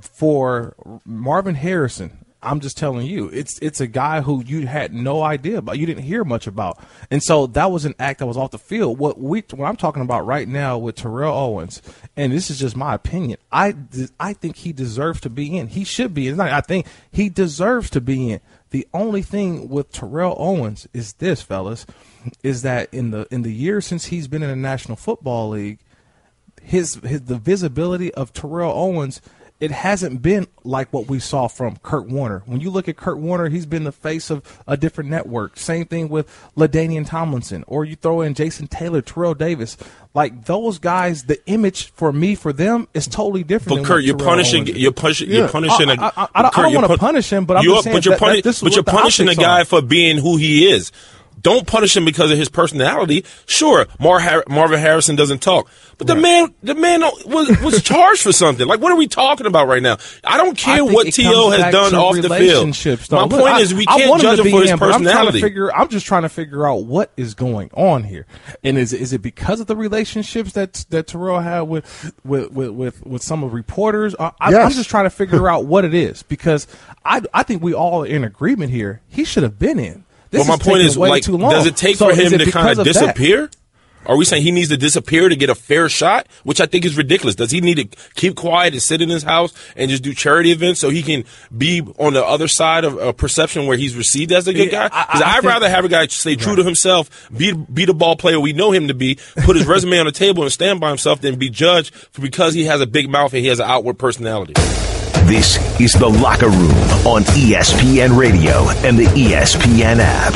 For Marvin Harrison, I'm just telling you, it's a guy who you had no idea about, you didn't hear much about, and so that was an act that was off the field. What I'm talking about right now with Terrell Owens, and this is just my opinion, I think he deserves to be in. He should be. I think he deserves to be in. The only thing with Terrell Owens is this, fellas, is that in the years since he's been in the National Football League, the visibility of Terrell Owens, it hasn't been like what we saw from Kurt Warner. When you look at Kurt Warner, he's been the face of a different network. Same thing with LaDainian Tomlinson, or you throw in Jason Taylor, Terrell Davis. Like those guys, the image for them is totally different. But Kurt, you're punishing. You're punishing. I don't want to punish him, but I'm just saying you're punishing a guy for being who he is. Don't punish him because of his personality. Sure, Marvin Harrison doesn't talk, but the man was charged for something. Like, what are we talking about right now? I don't care what T.O. has done off the field. My point is, we can't judge him for his personality. I'm just trying to figure out what is going on here, and is it because of the relationships that Terrell had with some of the reporters? I'm just trying to figure out what it is, because I think we all are in agreement here. He should have been in. Well, my point is, like, does it take for him to kind of disappear? Are we saying he needs to disappear to get a fair shot? Which I think is ridiculous. Does he need to keep quiet and sit in his house and just do charity events so he can be on the other side of a perception where he's received as a good guy? Because I'd rather have a guy stay true to himself, be the ball player we know him to be, put his resume on the table and stand by himself, than be judged because he has a big mouth and he has an outward personality. This is The Locker Room on ESPN Radio and the ESPN app.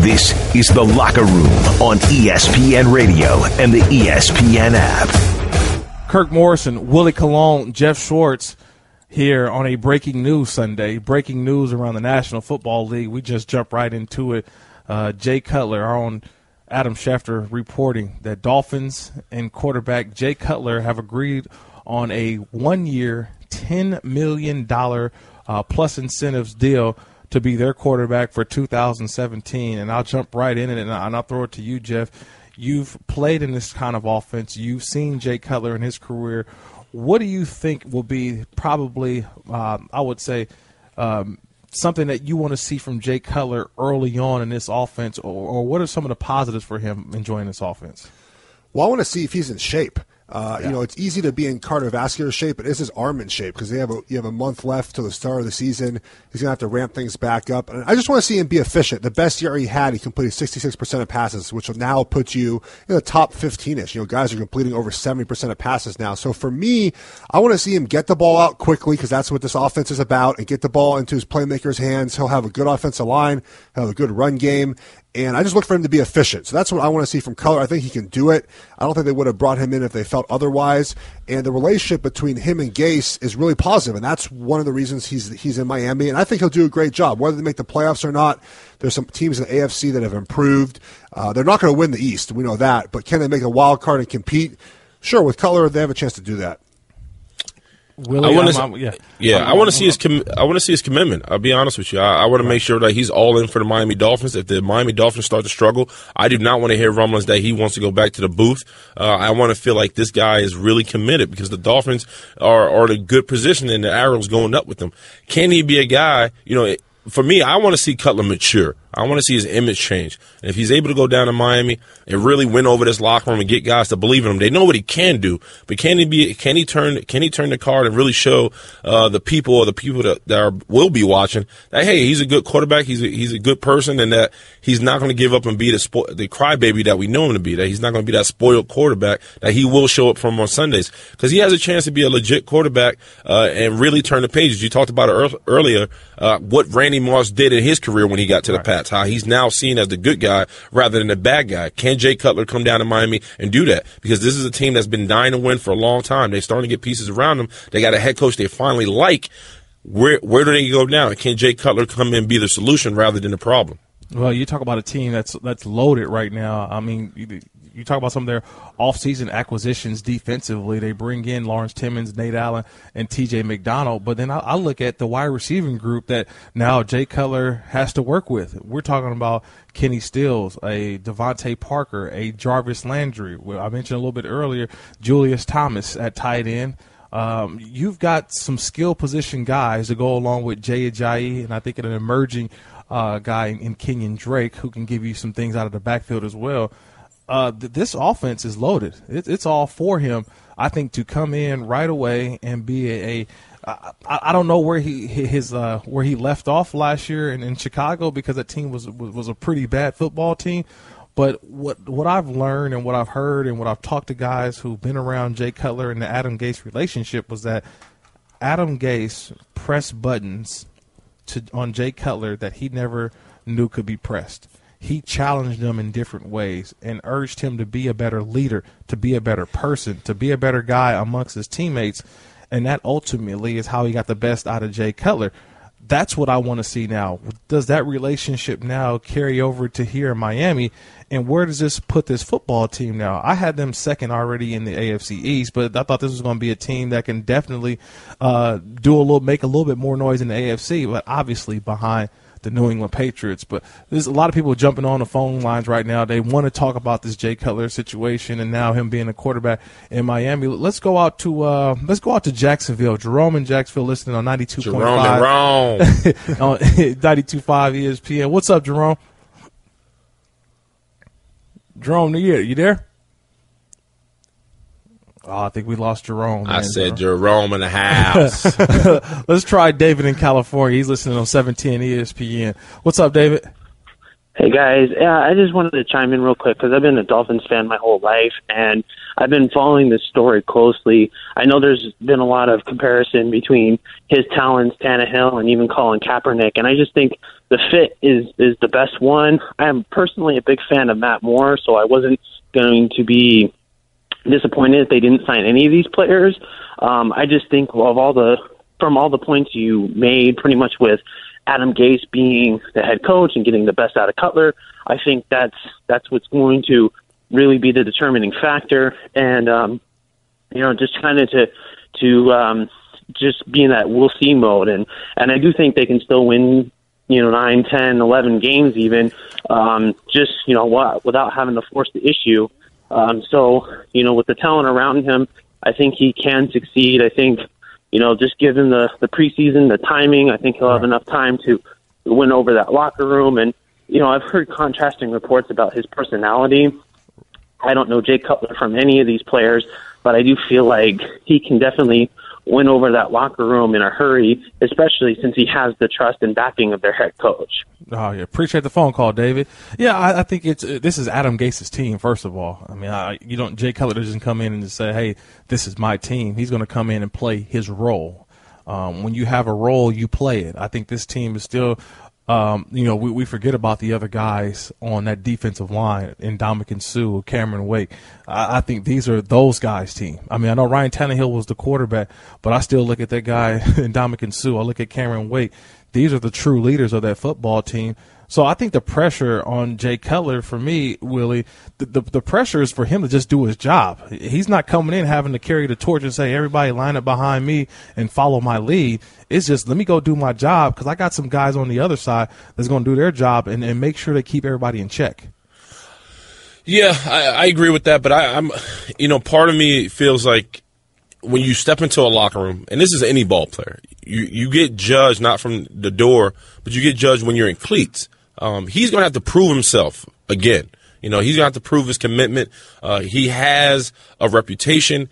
This is The Locker Room on ESPN Radio and the ESPN app. Kirk Morrison, Willie Colon, Geoff Schwartz here on a breaking news Sunday. Breaking news around the National Football League. We just jump right into it. Jay Cutler, our own Adam Schefter, reporting that Dolphins and quarterback Jay Cutler have agreed on a 1-year, $10 million plus incentives deal to be their quarterback for 2017. And I'll jump right in it, and I'll throw it to you, Geoff. You've played in this kind of offense. You've seen Jay Cutler in his career. What do you think will be probably, I would say, something that you want to see from Jay Cutler early on in this offense, or what are some of the positives for him enjoying this offense? Well, I want to see if he's in shape. You know, it's easy to be in cardiovascular shape, but is his arm in shape? Because you have a month left till the start of the season. He's going to have to ramp things back up. And I just want to see him be efficient. The best year he had, he completed 66% of passes, which will now put you in the top 15-ish. You know, guys are completing over 70% of passes now. So for me, I want to see him get the ball out quickly, because that's what this offense is about, and get the ball into his playmakers' hands. He'll have a good offensive line, he'll have a good run game. And I just look for him to be efficient. So that's what I want to see from Cutler. I think he can do it. I don't think they would have brought him in if they felt otherwise. And the relationship between him and Gase is really positive, and that's one of the reasons he's in Miami. And I think he'll do a great job. Whether they make the playoffs or not, there's some teams in the AFC that have improved. They're not going to win the East. We know that. But can they make a wild card and compete? Sure, with Cutler, they have a chance to do that. Willie, I want to see his commitment. I'll be honest with you. I want to make sure that he's all in for the Miami Dolphins. If the Miami Dolphins start to struggle, I do not want to hear rumblings that he wants to go back to the booth. I want to feel like this guy is really committed because the Dolphins are in a good position and the arrow's going up with them. Can he be a guy, for me, I want to see Cutler mature. I want to see his image change. And if he's able to go down to Miami and really win over this locker room and get guys to believe in him, they know what he can do. But can he turn the card and really show the people that will be watching that, hey, he's a good quarterback, he's a good person, and that he's not going to give up and be the crybaby that we know him to be, that he's not going to be that spoiled quarterback, that he will show up from on Sundays. Because he has a chance to be a legit quarterback and really turn the pages. You talked about it earlier, what Randy Moss did in his career when he got to the Pats. How he's now seen as the good guy rather than the bad guy. Can Jay Cutler come down to Miami and do that? Because this is a team that's been dying to win for a long time. They're starting to get pieces around them. They got a head coach they finally like. Where do they go now? And can Jay Cutler come in and be the solution rather than the problem? Well, you talk about a team that's loaded right now. I mean, you talk about some of their offseason acquisitions defensively. They bring in Lawrence Timmons, Nate Allen, and T.J. McDonald. But then I look at the wide receiving group that now Jay Cutler has to work with. We're talking about Kenny Stills, a Devontae Parker, a Jarvis Landry. I mentioned a little bit earlier, Julius Thomas at tight end. You've got some skill position guys to go along with Jay Ajayi, and I think an emerging guy in Kenyon Drake who can give you some things out of the backfield as well. This offense is loaded. It's all for him, I think, to come in right away and be I don't know where he left off last year in Chicago, because that team was a pretty bad football team. But what I've learned and what I've heard and what I've talked to guys who've been around Jay Cutler and the Adam Gase relationship was that Adam Gase pressed buttons on Jay Cutler that he never knew could be pressed. He challenged him in different ways and urged him to be a better leader, to be a better person, to be a better guy amongst his teammates. And that ultimately is how he got the best out of Jay Cutler. That's what I want to see now. Does that relationship now carry over to here in Miami? And where does this put this football team now? I had them second already in the AFC East, but I thought this was going to be a team that can definitely make a little bit more noise in the AFC, but obviously behind the New England Patriots. But there's a lot of people jumping on the phone lines right now. They want to talk about this Jay Cutler situation and now him being a quarterback in Miami. Let's go out to Jacksonville. Jerome in Jacksonville listening on 92.5. Jerome. On 92.5 ESPN. What's up, Jerome? Jerome, you there? Oh, I think we lost Jerome. I said Jerome in the house. Let's try David in California. He's listening on 710 ESPN. What's up, David? Hey, guys. I just wanted to chime in real quick because I've been a Dolphins fan my whole life, and I've been following this story closely. I know there's been a lot of comparison between his talents, Tannehill, and even Colin Kaepernick, and I just think the fit is the best one. I am personally a big fan of Matt Moore, so I wasn't going to be disappointed if they didn't sign any of these players. I just think from all the points you made, pretty much with Adam Gase being the head coach and getting the best out of Cutler, I think that's what's going to really be the determining factor. And just kind of to just be in that we'll see mode. And I do think they can still win 9, 10, 11 games even, without having to force the issue. With the talent around him, I think he can succeed. I think, just given the preseason, the timing, I think he'll have enough time to win over that locker room. And, I've heard contrasting reports about his personality. I don't know Jay Cutler from any of these players, but I do feel like he can definitely win over that locker room in a hurry, especially since he has the trust and backing of their head coach. Oh, yeah. Appreciate the phone call, David. Yeah, I think this is Adam Gase's team, first of all. I mean, Jay Cutler doesn't come in and just say, hey, this is my team. He's going to come in and play his role. When you have a role, you play it. I think this team is still we forget about the other guys on that defensive line, Ndamukong Suh, Cameron Wake. I think these are those guys' team. I mean, I know Ryan Tannehill was the quarterback, but I still look at that guy, Ndamukong Suh. I look at Cameron Wake. These are the true leaders of that football team. So I think the pressure on Jay Cutler, for me, Willie, the pressure is for him to just do his job. He's not coming in having to carry the torch and say, everybody line up behind me and follow my lead. It's just, let me go do my job, because I got some guys on the other side that's going to do their job and make sure they keep everybody in check. Yeah, I agree with that, but I'm part of me feels like when you step into a locker room, and this is any ball player, you get judged not from the door, but you get judged when you're in cleats. He's going to have to prove himself again. He's going to have to prove his commitment. He has a reputation.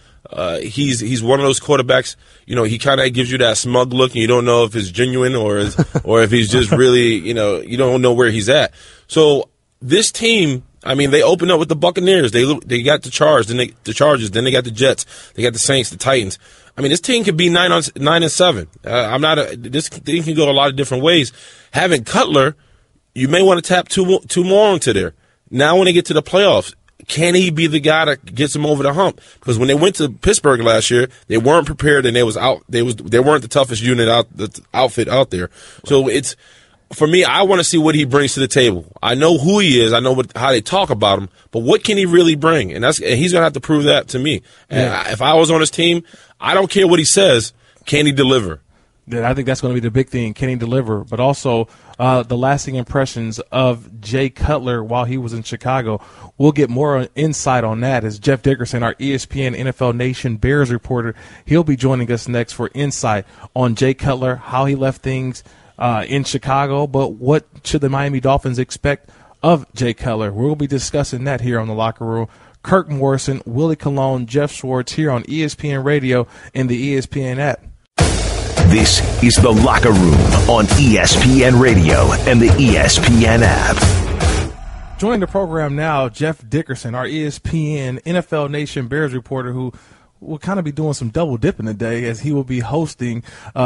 He's one of those quarterbacks, he kind of gives you that smug look, and you don't know if it's genuine or if he's just really, you don't know where he's at. So this team, they opened up with the Buccaneers. They got the Chargers, then they got the Jets, they got the Saints, the Titans. This team could be 9-7. This thing can go a lot of different ways. Having Cutler, you may want to tap two more onto there. Now when they get to the playoffs, can he be the guy that gets them over the hump? Because when they went to Pittsburgh last year, they weren't prepared, and they weren't the toughest outfit out there. So it's, for me, I want to see what he brings to the table. I know who he is. I know how they talk about him, but what can he really bring? And he's going to have to prove that to me. And if I was on his team, I don't care what he says. Can he deliver? Yeah, I think that's going to be the big thing. Can he deliver? But also the lasting impressions of Jay Cutler while he was in Chicago. We'll get more insight on that as Geoff Dickerson, our ESPN NFL Nation Bears reporter, he'll be joining us next for insight on Jay Cutler, how he left things in Chicago, but what should the Miami Dolphins expect of Jay Cutler? We'll be discussing that here on The Locker Room. Kirk Morrison, Willie Colon, Geoff Schwartz here on ESPN Radio and the ESPN app. This is The Locker Room on ESPN Radio and the ESPN app. Joining the program now, Geoff Dickerson, our ESPN NFL Nation Bears reporter, who will kind of be doing some double dipping today as he will be hosting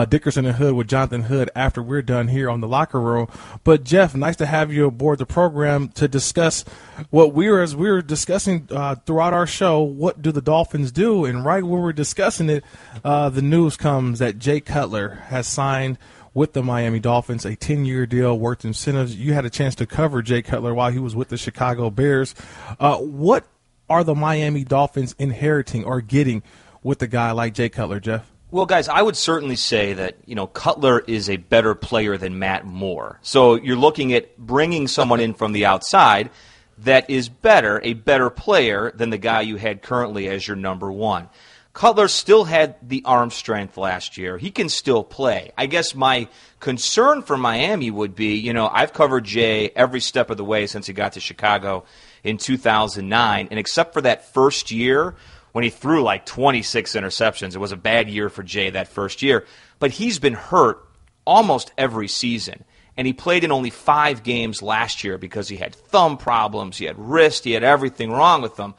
Dickerson and Hood with Jonathan Hood after we're done here on The Locker Room. But, Geoff, nice to have you aboard the program to discuss what we were discussing throughout our show. What do the Dolphins do? And right when we're discussing it, the news comes that Jay Cutler has signed with the Miami Dolphins, a 10-year deal, worth incentives. You had a chance to cover Jay Cutler while he was with the Chicago Bears. What are the Miami Dolphins inheriting or getting with a guy like Jay Cutler, Geoff? Well, guys, I would certainly say that, Cutler is a better player than Matt Moore. So you're looking at bringing someone in from the outside that is a better player than the guy you had currently as your number one. Cutler still had the arm strength last year. He can still play. I guess my concern for Miami would be, I've covered Jay every step of the way since he got to Chicago in 2009, and except for that first year when he threw like 26 interceptions, it was a bad year for Jay that first year, but he's been hurt almost every season, and he played in only 5 games last year because he had thumb problems, he had wrist, he had everything wrong with him.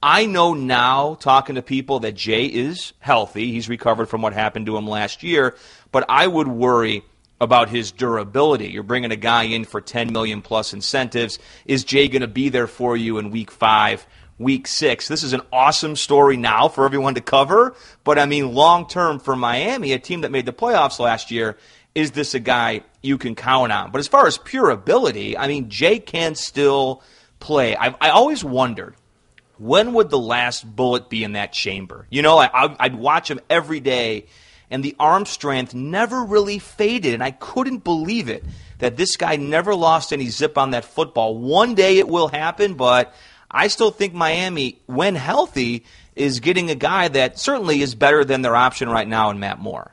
I know now, talking to people, that Jay is healthy. He's recovered from what happened to him last year, but I would worry about his durability. You're bringing a guy in for $10 million plus incentives. Is Jay going to be there for you in week 5, week 6? This is an awesome story now for everyone to cover, but long-term for Miami, a team that made the playoffs last year, is this a guy you can count on? But as far as pure ability, Jay can still play. I always wondered, when would the last bullet be in that chamber? I'd watch him every day, and the arm strength never really faded, and I couldn't believe it, that this guy never lost any zip on that football. One day it will happen, but I still think Miami, when healthy, is getting a guy that certainly is better than their option right now in Matt Moore.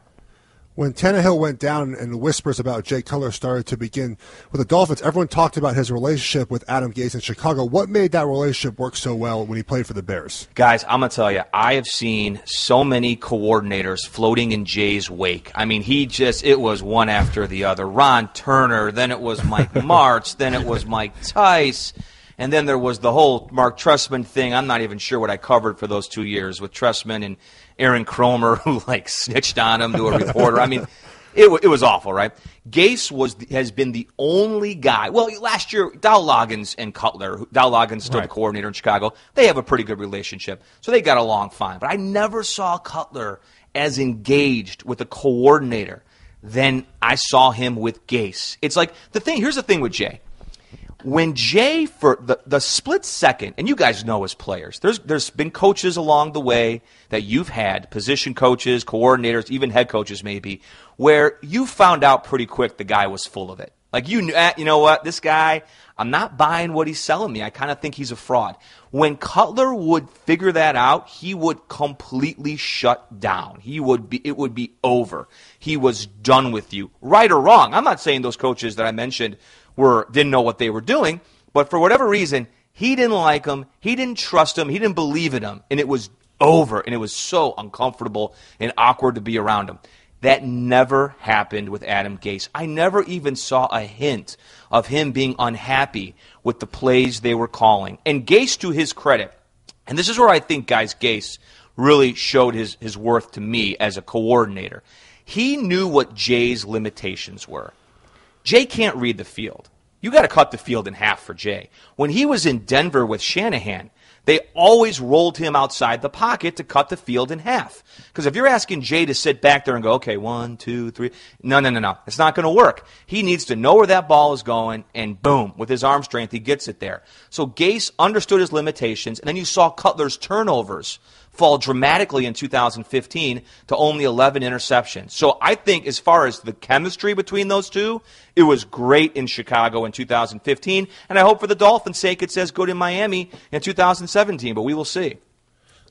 When Tannehill went down and the whispers about Jay Cutler started to begin with the Dolphins, everyone talked about his relationship with Adam Gase in Chicago. What made that relationship work so well when he played for the Bears? Guys, I'm going to tell you, I have seen so many coordinators floating in Jay's wake. It was one after the other. Ron Turner, then it was Mike Martz, then it was Mike Tice, and then there was the whole Mark Trestman thing. I'm not even sure what I covered for those 2 years with Trestman and Aaron Cromer, who snitched on him to a reporter. It was awful, right? Gase has been the only guy. Well, last year, Dow Loggins and Cutler, Dow Loggins still the coordinator in Chicago, they have a pretty good relationship, so they got along fine. But I never saw Cutler as engaged with a coordinator than I saw him with Gase. It's like here's the thing with Jay. When Jay, for the split second, and you guys know as players, there's been coaches along the way that you've had, position coaches, coordinators, even head coaches maybe, where you found out pretty quick the guy was full of it. Like, you know what, this guy, I'm not buying what he's selling me. I kind of think he's a fraud. When Cutler would figure that out, he would completely shut down. It would be over. He was done with you, right or wrong. I'm not saying those coaches that I mentioned didn't know what they were doing, but for whatever reason, he didn't like him, he didn't trust him, he didn't believe in him, and it was over, and it was so uncomfortable and awkward to be around him. That never happened with Adam Gase. I never even saw a hint of him being unhappy with the plays they were calling. And Gase, to his credit, and this is where I think, guys, Gase really showed his worth to me as a coordinator. He knew what Jay's limitations were. Jay can't read the field. You got to cut the field in half for Jay. When he was in Denver with Shanahan, they always rolled him outside the pocket to cut the field in half. Because if you're asking Jay to sit back there and go, okay, 1, 2, 3, no. It's not going to work. He needs to know where that ball is going, and boom, with his arm strength, he gets it there. So Gase understood his limitations, and then you saw Cutler's turnovers fall dramatically in 2015 to only 11 interceptions. So I think as far as the chemistry between those two, it was great in Chicago in 2015, and I hope for the Dolphins' sake it's as good in Miami in 2017, but we will see.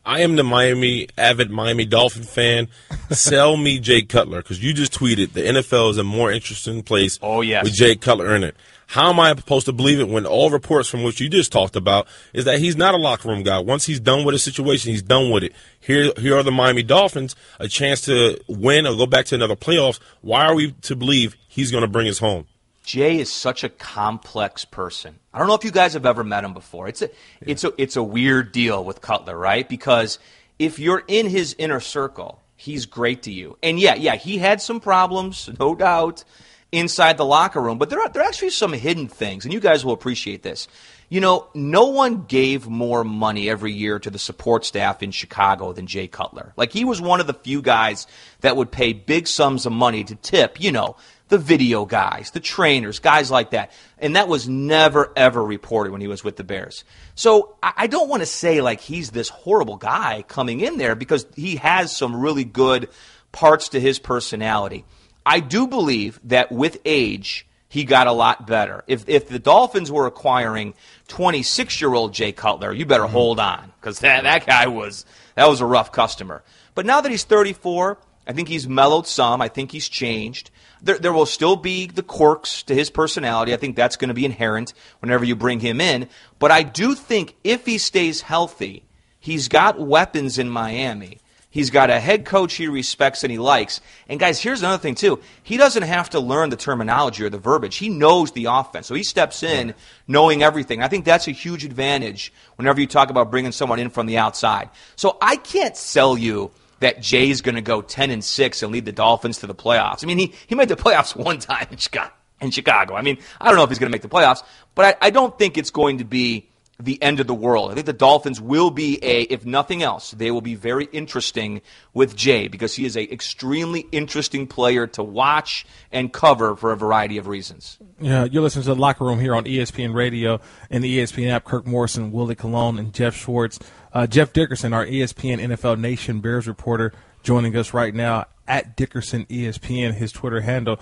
I am the avid Miami Dolphin fan. Sell me Jay Cutler, because you just tweeted the NFL is a more interesting place with Jay Cutler in it. How am I supposed to believe it when all reports from which you just talked about is that he's not a locker room guy? Once he's done with a situation, he's done with it. Here are the Miami Dolphins, a chance to win or go back to another playoffs. Why are we to believe he's going to bring us home? Jay is such a complex person. I don't know if you guys have ever met him before. It's a weird deal with Cutler, right? Because if you're in his inner circle, he's great to you. And yeah, he had some problems, no doubt, inside the locker room. But there are actually some hidden things, and you guys will appreciate this. You know, no one gave more money every year to the support staff in Chicago than Jay Cutler. Like, he was one of the few guys that would pay big sums of money to tip, the video guys, the trainers, guys like that. And that was never, ever reported when he was with the Bears. So I don't want to say like he's this horrible guy coming in there, because he has some really good parts to his personality. I do believe that with age, he got a lot better. If the Dolphins were acquiring 26-year-old Jay Cutler, you better hold on, because that guy was a rough customer. But now that he's 34, I think he's mellowed some. I think he's changed. There will still be the quirks to his personality. I think that's going to be inherent whenever you bring him in. But I do think if he stays healthy, he's got weapons in Miami. He's got a head coach he respects and he likes. And, guys, here's another thing, too. He doesn't have to learn the terminology or the verbiage. He knows the offense. So he steps in knowing everything. I think that's a huge advantage whenever you talk about bringing someone in from the outside. So I can't sell you that Jay's going to go 10-6 and lead the Dolphins to the playoffs. I mean, he made the playoffs one time in Chicago. I mean, I don't know if he's going to make the playoffs, but I don't think it's going to be the end of the world. I think the Dolphins will be if nothing else, they will be very interesting with Jay, because he is an extremely interesting player to watch and cover for a variety of reasons. Yeah, you're listening to The Locker Room here on ESPN Radio and the ESPN app. Kirk Morrison, Willie Colon, and Geoff Schwartz. Jeff Dickerson, our ESPN NFL Nation Bears reporter, joining us right now at Dickerson ESPN, his Twitter handle.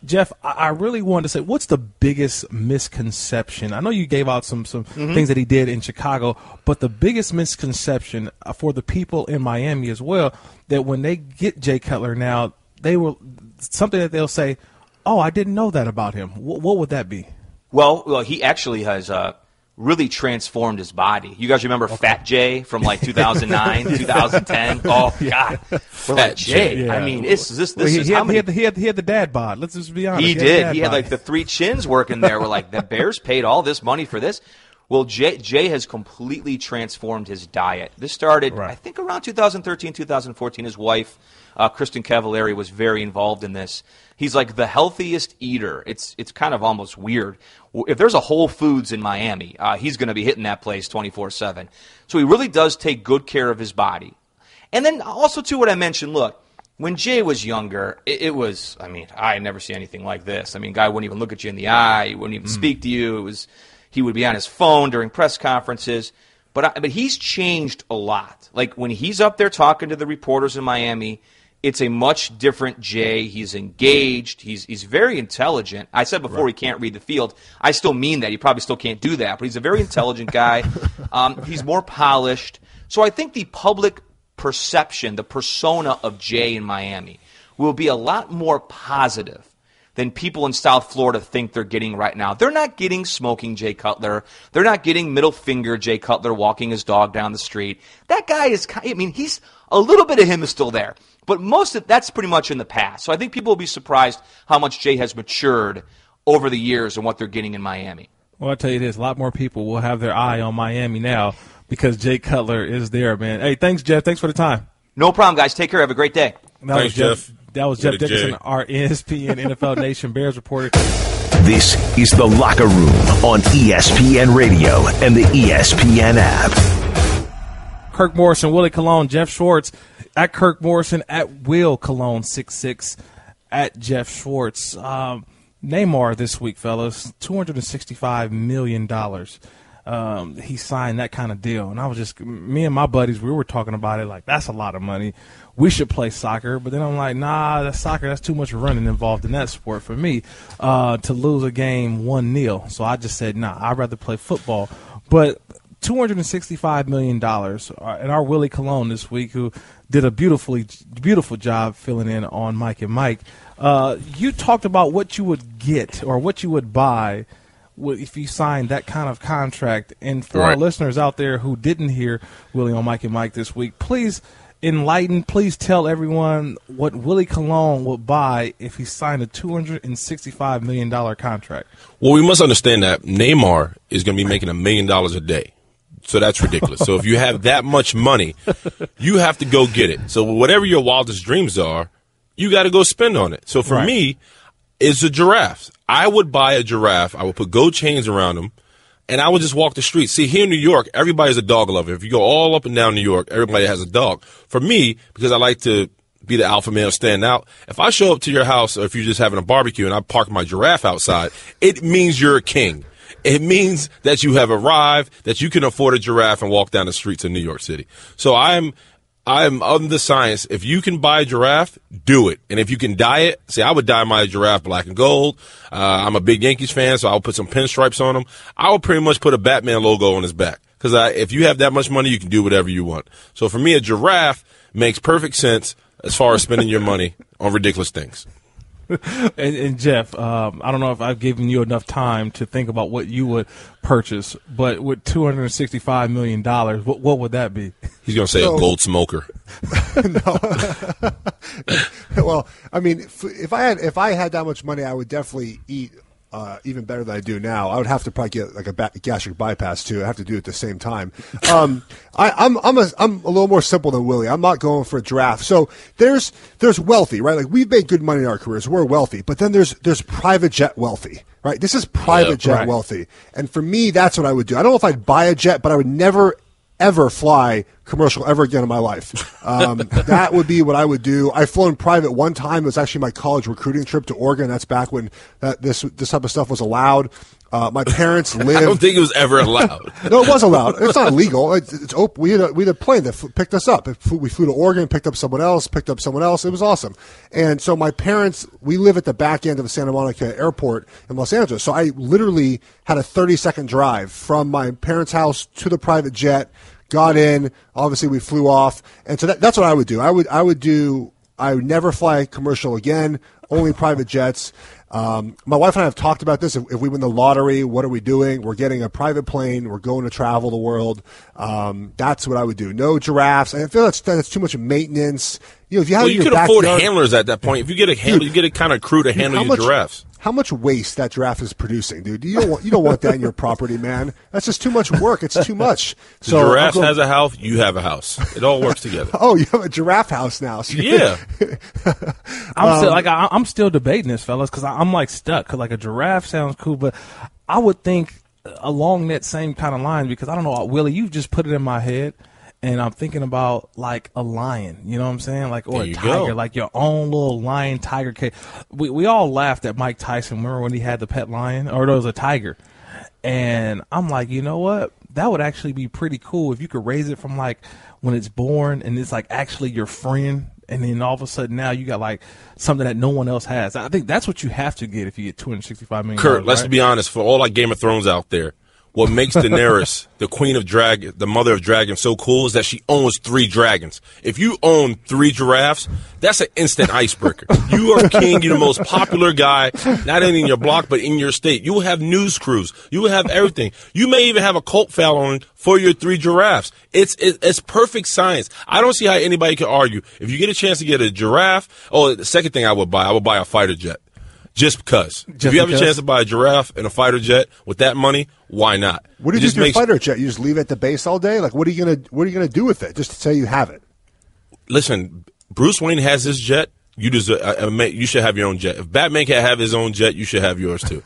Jeff, I really wanted to say, what's the biggest misconception? I know you gave out some things that he did in Chicago, but the biggest misconception for the people in Miami as well, that when they get Jay Cutler now, they will something that they'll say, oh, I didn't know that about him. What would that be? Well, he actually has really transformed his body. You guys remember Fat Jay from like 2009, 2010? Oh, God. We're like, Jay. Yeah. I mean, he had the dad bod. Let's just be honest. He did. He had like the 3 chins working there. We're like, the Bears paid all this money for this. Well, Jay has completely transformed his diet. This started, I think, around 2013, 2014. His wife, Kristen Cavallari, was very involved in this. He's like the healthiest eater. It's kind of almost weird. If there's a Whole Foods in Miami, he's going to be hitting that place 24/7. So he really does take good care of his body. And then also, too, what I mentioned, look, when Jay was younger, it was, I mean, I had never seen anything like this. I mean, guy wouldn't even look at you in the eye. He wouldn't even speak to you. He would be on his phone during press conferences. But he's changed a lot. Like, when he's up there talking to the reporters in Miami, it's a much different Jay. He's engaged. He's very intelligent. I said before he can't read the field. I still mean that. He probably still can't do that. But he's a very intelligent guy. He's more polished. So I think the public perception, the persona of Jay in Miami will be a lot more positive than people in South Florida think they're getting right now. They're not getting smoking Jay Cutler. They're not getting middle finger Jay Cutler walking his dog down the street. That guy is, I mean, he's a little bit of him is still there. But most of that's pretty much in the past. So I think people will be surprised how much Jay has matured over the years and what they're getting in Miami. Well, I'll tell you this, a lot more people will have their eye on Miami now because Jay Cutler is there, man. Hey, thanks, Jeff. Thanks for the time. No problem, guys. Take care. Have a great day. Thanks, Jeff. That was Geoff Dickerson, our ESPN NFL Nation Bears reporter. This is The Locker Room on ESPN Radio and the ESPN app. Kirk Morrison, Willie Colon, Geoff Schwartz, at Kirk Morrison, at Will Colon 66, at Geoff Schwartz. Neymar this week, fellas, $265 million. He signed that kind of deal. And I was just, me and my buddies, we were talking about it like, that's a lot of money. We should play soccer. But then I'm like, nah, that's soccer. That's too much running involved in that sport for me to lose a game 1-0. So I just said, nah, I'd rather play football. But $265 million. And our Willie Colon this week, who did a beautiful job filling in on Mike and Mike, you talked about what you would get or what you would buy if you signed that kind of contract. And for our listeners out there who didn't hear Willie on Mike and Mike this week, please enlighten, please tell everyone what Willie Colon would buy if he signed a $265 million contract. Well, we must understand that Neymar is going to be making $1 million a day. So that's ridiculous. So if you have that much money, you have to go get it. So whatever your wildest dreams are, you got to go spend on it. So for me, it's a giraffe. I would buy a giraffe. I would put gold chains around them, and I would just walk the streets. See, here in New York, everybody's a dog lover. If you go all up and down New York, everybody has a dog. For me, because I like to be the alpha male, stand out, if I show up to your house or if you're just having a barbecue and I park my giraffe outside, it means you're a king. It means that you have arrived, that you can afford a giraffe and walk down the streets of New York City. So I'm on the science. If you can buy a giraffe, do it. And if you can dye it, see, I would dye my giraffe black and gold. I'm a big Yankees fan, so I'll put some pinstripes on him. I would pretty much put a Batman logo on his back. Because if you have that much money, you can do whatever you want. So for me, a giraffe makes perfect sense as far as spending your money on ridiculous things. And Jeff, I don't know if I've given you enough time to think about what you would purchase, but with $265 million, what would that be? He's going to say a gold smoker. No. Well, I mean, if I had that much money, I would definitely eat even better than I do now. I would have to probably get like a gastric bypass too. I have to do it at the same time. I'm a little more simple than Willie. I'm not going for a giraffe. So there's wealthy, right? Like, we've made good money in our careers. We're wealthy, but then there's private jet wealthy, right? This is private jet wealthy. And for me, that's what I would do. I don't know if I'd buy a jet, but I would never ever fly commercial ever again in my life. That would be what I would do. I've flown private one time. It was actually my college recruiting trip to Oregon. That's back when this type of stuff was allowed. My parents lived. I don't think it was ever allowed. No, it was allowed. It's not illegal. It's open. We had a plane that picked us up. We flew to Oregon, picked up someone else. It was awesome. And so my parents, we live at the back end of the Santa Monica Airport in Los Angeles. So I literally had a 30-second drive from my parents' house to the private jet. Got in. Obviously, we flew off, and so that's what I would do. I would never fly commercial again. Only private jets. My wife and I have talked about this. If we win the lottery, what are we doing? We're getting a private plane. We're going to travel the world. That's what I would do. No giraffes. I feel that's too much maintenance. You know, if you have you could afford handlers at that point. If you get a handler, you get a kind of crew to handle your giraffes. How much waste that giraffe is producing, dude? You don't want that in your property, man. That's just too much work. It's too much. The giraffe has a house. You have a house. It all works together. Oh, you have a giraffe house now. So yeah. I'm still debating this, fellas, because I'm like stuck. Cause like a giraffe sounds cool, but I would think along that same kind of line, because I don't know, Willie, you've just put it in my head. and I'm thinking about like a lion, you know what I'm saying? Like, or a tiger, go. like your own little lion tiger cage. We all laughed at Mike Tyson. Remember when he had the pet lion, or there was a tiger? And I'm like, you know what? That would actually be pretty cool if you could raise it from like when it's born and it's like actually your friend. And then all of a sudden now you got like something that no one else has. I think that's what you have to get if you get $265 million. Kurt, let's right? be honest. For all like Game of Thrones out there, what makes Daenerys, the queen of dragon, the mother of dragons, so cool is that she owns 3 dragons. If you own 3 giraffes, that's an instant icebreaker. You are king. You're the most popular guy, not only in your block, but in your state. You will have news crews. You will have everything. You may even have a cult following for your 3 giraffes. It's perfect science. I don't see how anybody can argue. If you get a chance to get a giraffe, the second thing I would buy a fighter jet. Just because. If you have a chance to buy a giraffe and a fighter jet with that money, why not? What do you do with your fighter jet? You just leave it at the base all day? Like, what are you gonna do with it? Just to say you have it. Listen, Bruce Wayne has his jet. You should have your own jet. If Batman can't have his own jet, you should have yours too.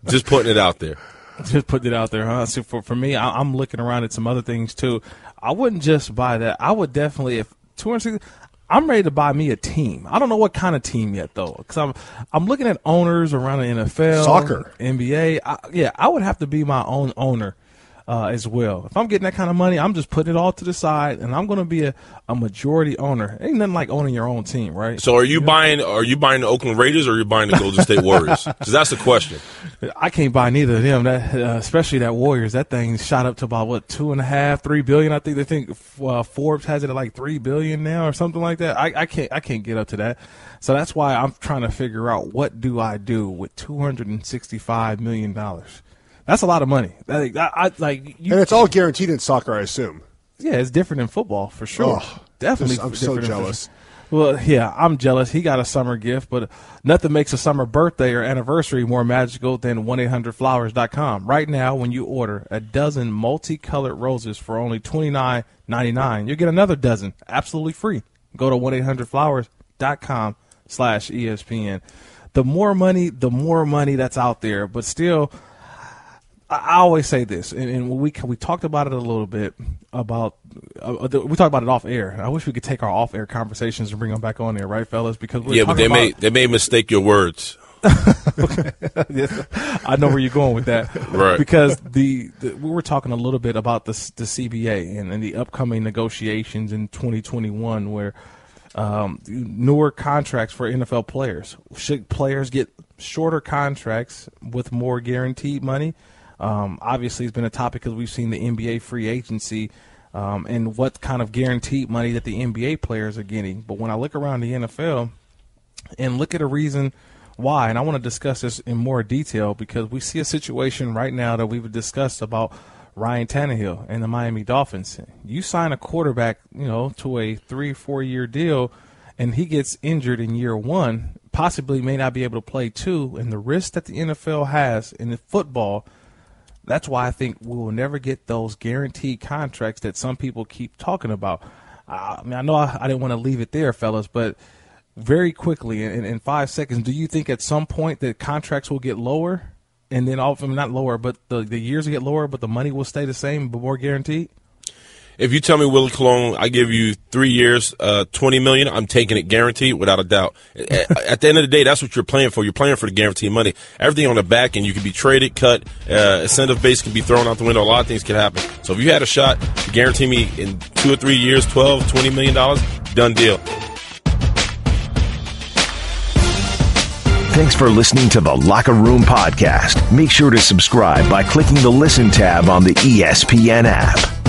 Just putting it out there. Just putting it out there, huh? So for me, I'm looking around at some other things too. I wouldn't just buy that. I would definitely, if 260. I'm ready to buy me a team. I don't know what kind of team yet, though, because I'm looking at owners around the NFL, soccer, NBA. I would have to be my own owner as well. If I'm getting that kind of money, I'm just putting it all to the side, and I'm going to be a majority owner. Ain't nothing like owning your own team, right? So are you buying the Oakland Raiders or are you buying the Golden State Warriors? Because that's the question. I can't buy neither of them. That especially that Warriors. That thing shot up to about what, $2.5–3 billion. I think Forbes has it at like $3 billion now or something like that. I can't get up to that. So that's why I'm trying to figure out what do I do with $265 million. That's a lot of money. And it's all guaranteed in soccer, I assume. Yeah, it's different in football for sure. Definitely. I'm so jealous. Well, yeah, I'm jealous. He got a summer gift, but nothing makes a summer birthday or anniversary more magical than 1-800-Flowers.com. Right now, when you order a dozen multicolored roses for only $29.99, you get another dozen absolutely free. Go to 1-800-Flowers.com/ESPN. The more money that's out there, but still, I always say this, and we talked about it a little bit about we talked about it off air. I wish we could take our off air conversations and bring them back on there, right, fellas? Because but they may mistake your words. Yes, I know where you're going with that, right? Because we were talking a little bit about the CBA and the upcoming negotiations in 2021, where newer contracts for NFL players. Should players get shorter contracts with more guaranteed money? Obviously, it's been a topic because we've seen the NBA free agency and what kind of guaranteed money that the NBA players are getting. But when I look around the NFL and look at a reason why, and I want to discuss this in more detail because we see a situation right now that we've discussed about Ryan Tannehill and the Miami Dolphins. You sign a quarterback, to a 3-4 year deal, and he gets injured in year 1, possibly may not be able to play 2, and the risk that the NFL has in the football. That's why I think we will never get those guaranteed contracts that some people keep talking about. I know I didn't want to leave it there, fellas, but very quickly, in 5 seconds, do you think at some point that contracts will get lower? And then all of them, not lower, but the years will get lower, but the money will stay the same, but more guaranteed? If you tell me, Willie Colon, I give you 3 years, $20 million, I'm taking it guaranteed without a doubt. At the end of the day, that's what you're playing for. You're playing for the guaranteed money. Everything on the back end, you can be traded, cut, incentive base can be thrown out the window. A lot of things can happen. So if you had a shot to guarantee me in 2 or 3 years, $20 million, done deal. Thanks for listening to the Locker Room Podcast. Make sure to subscribe by clicking the Listen tab on the ESPN app.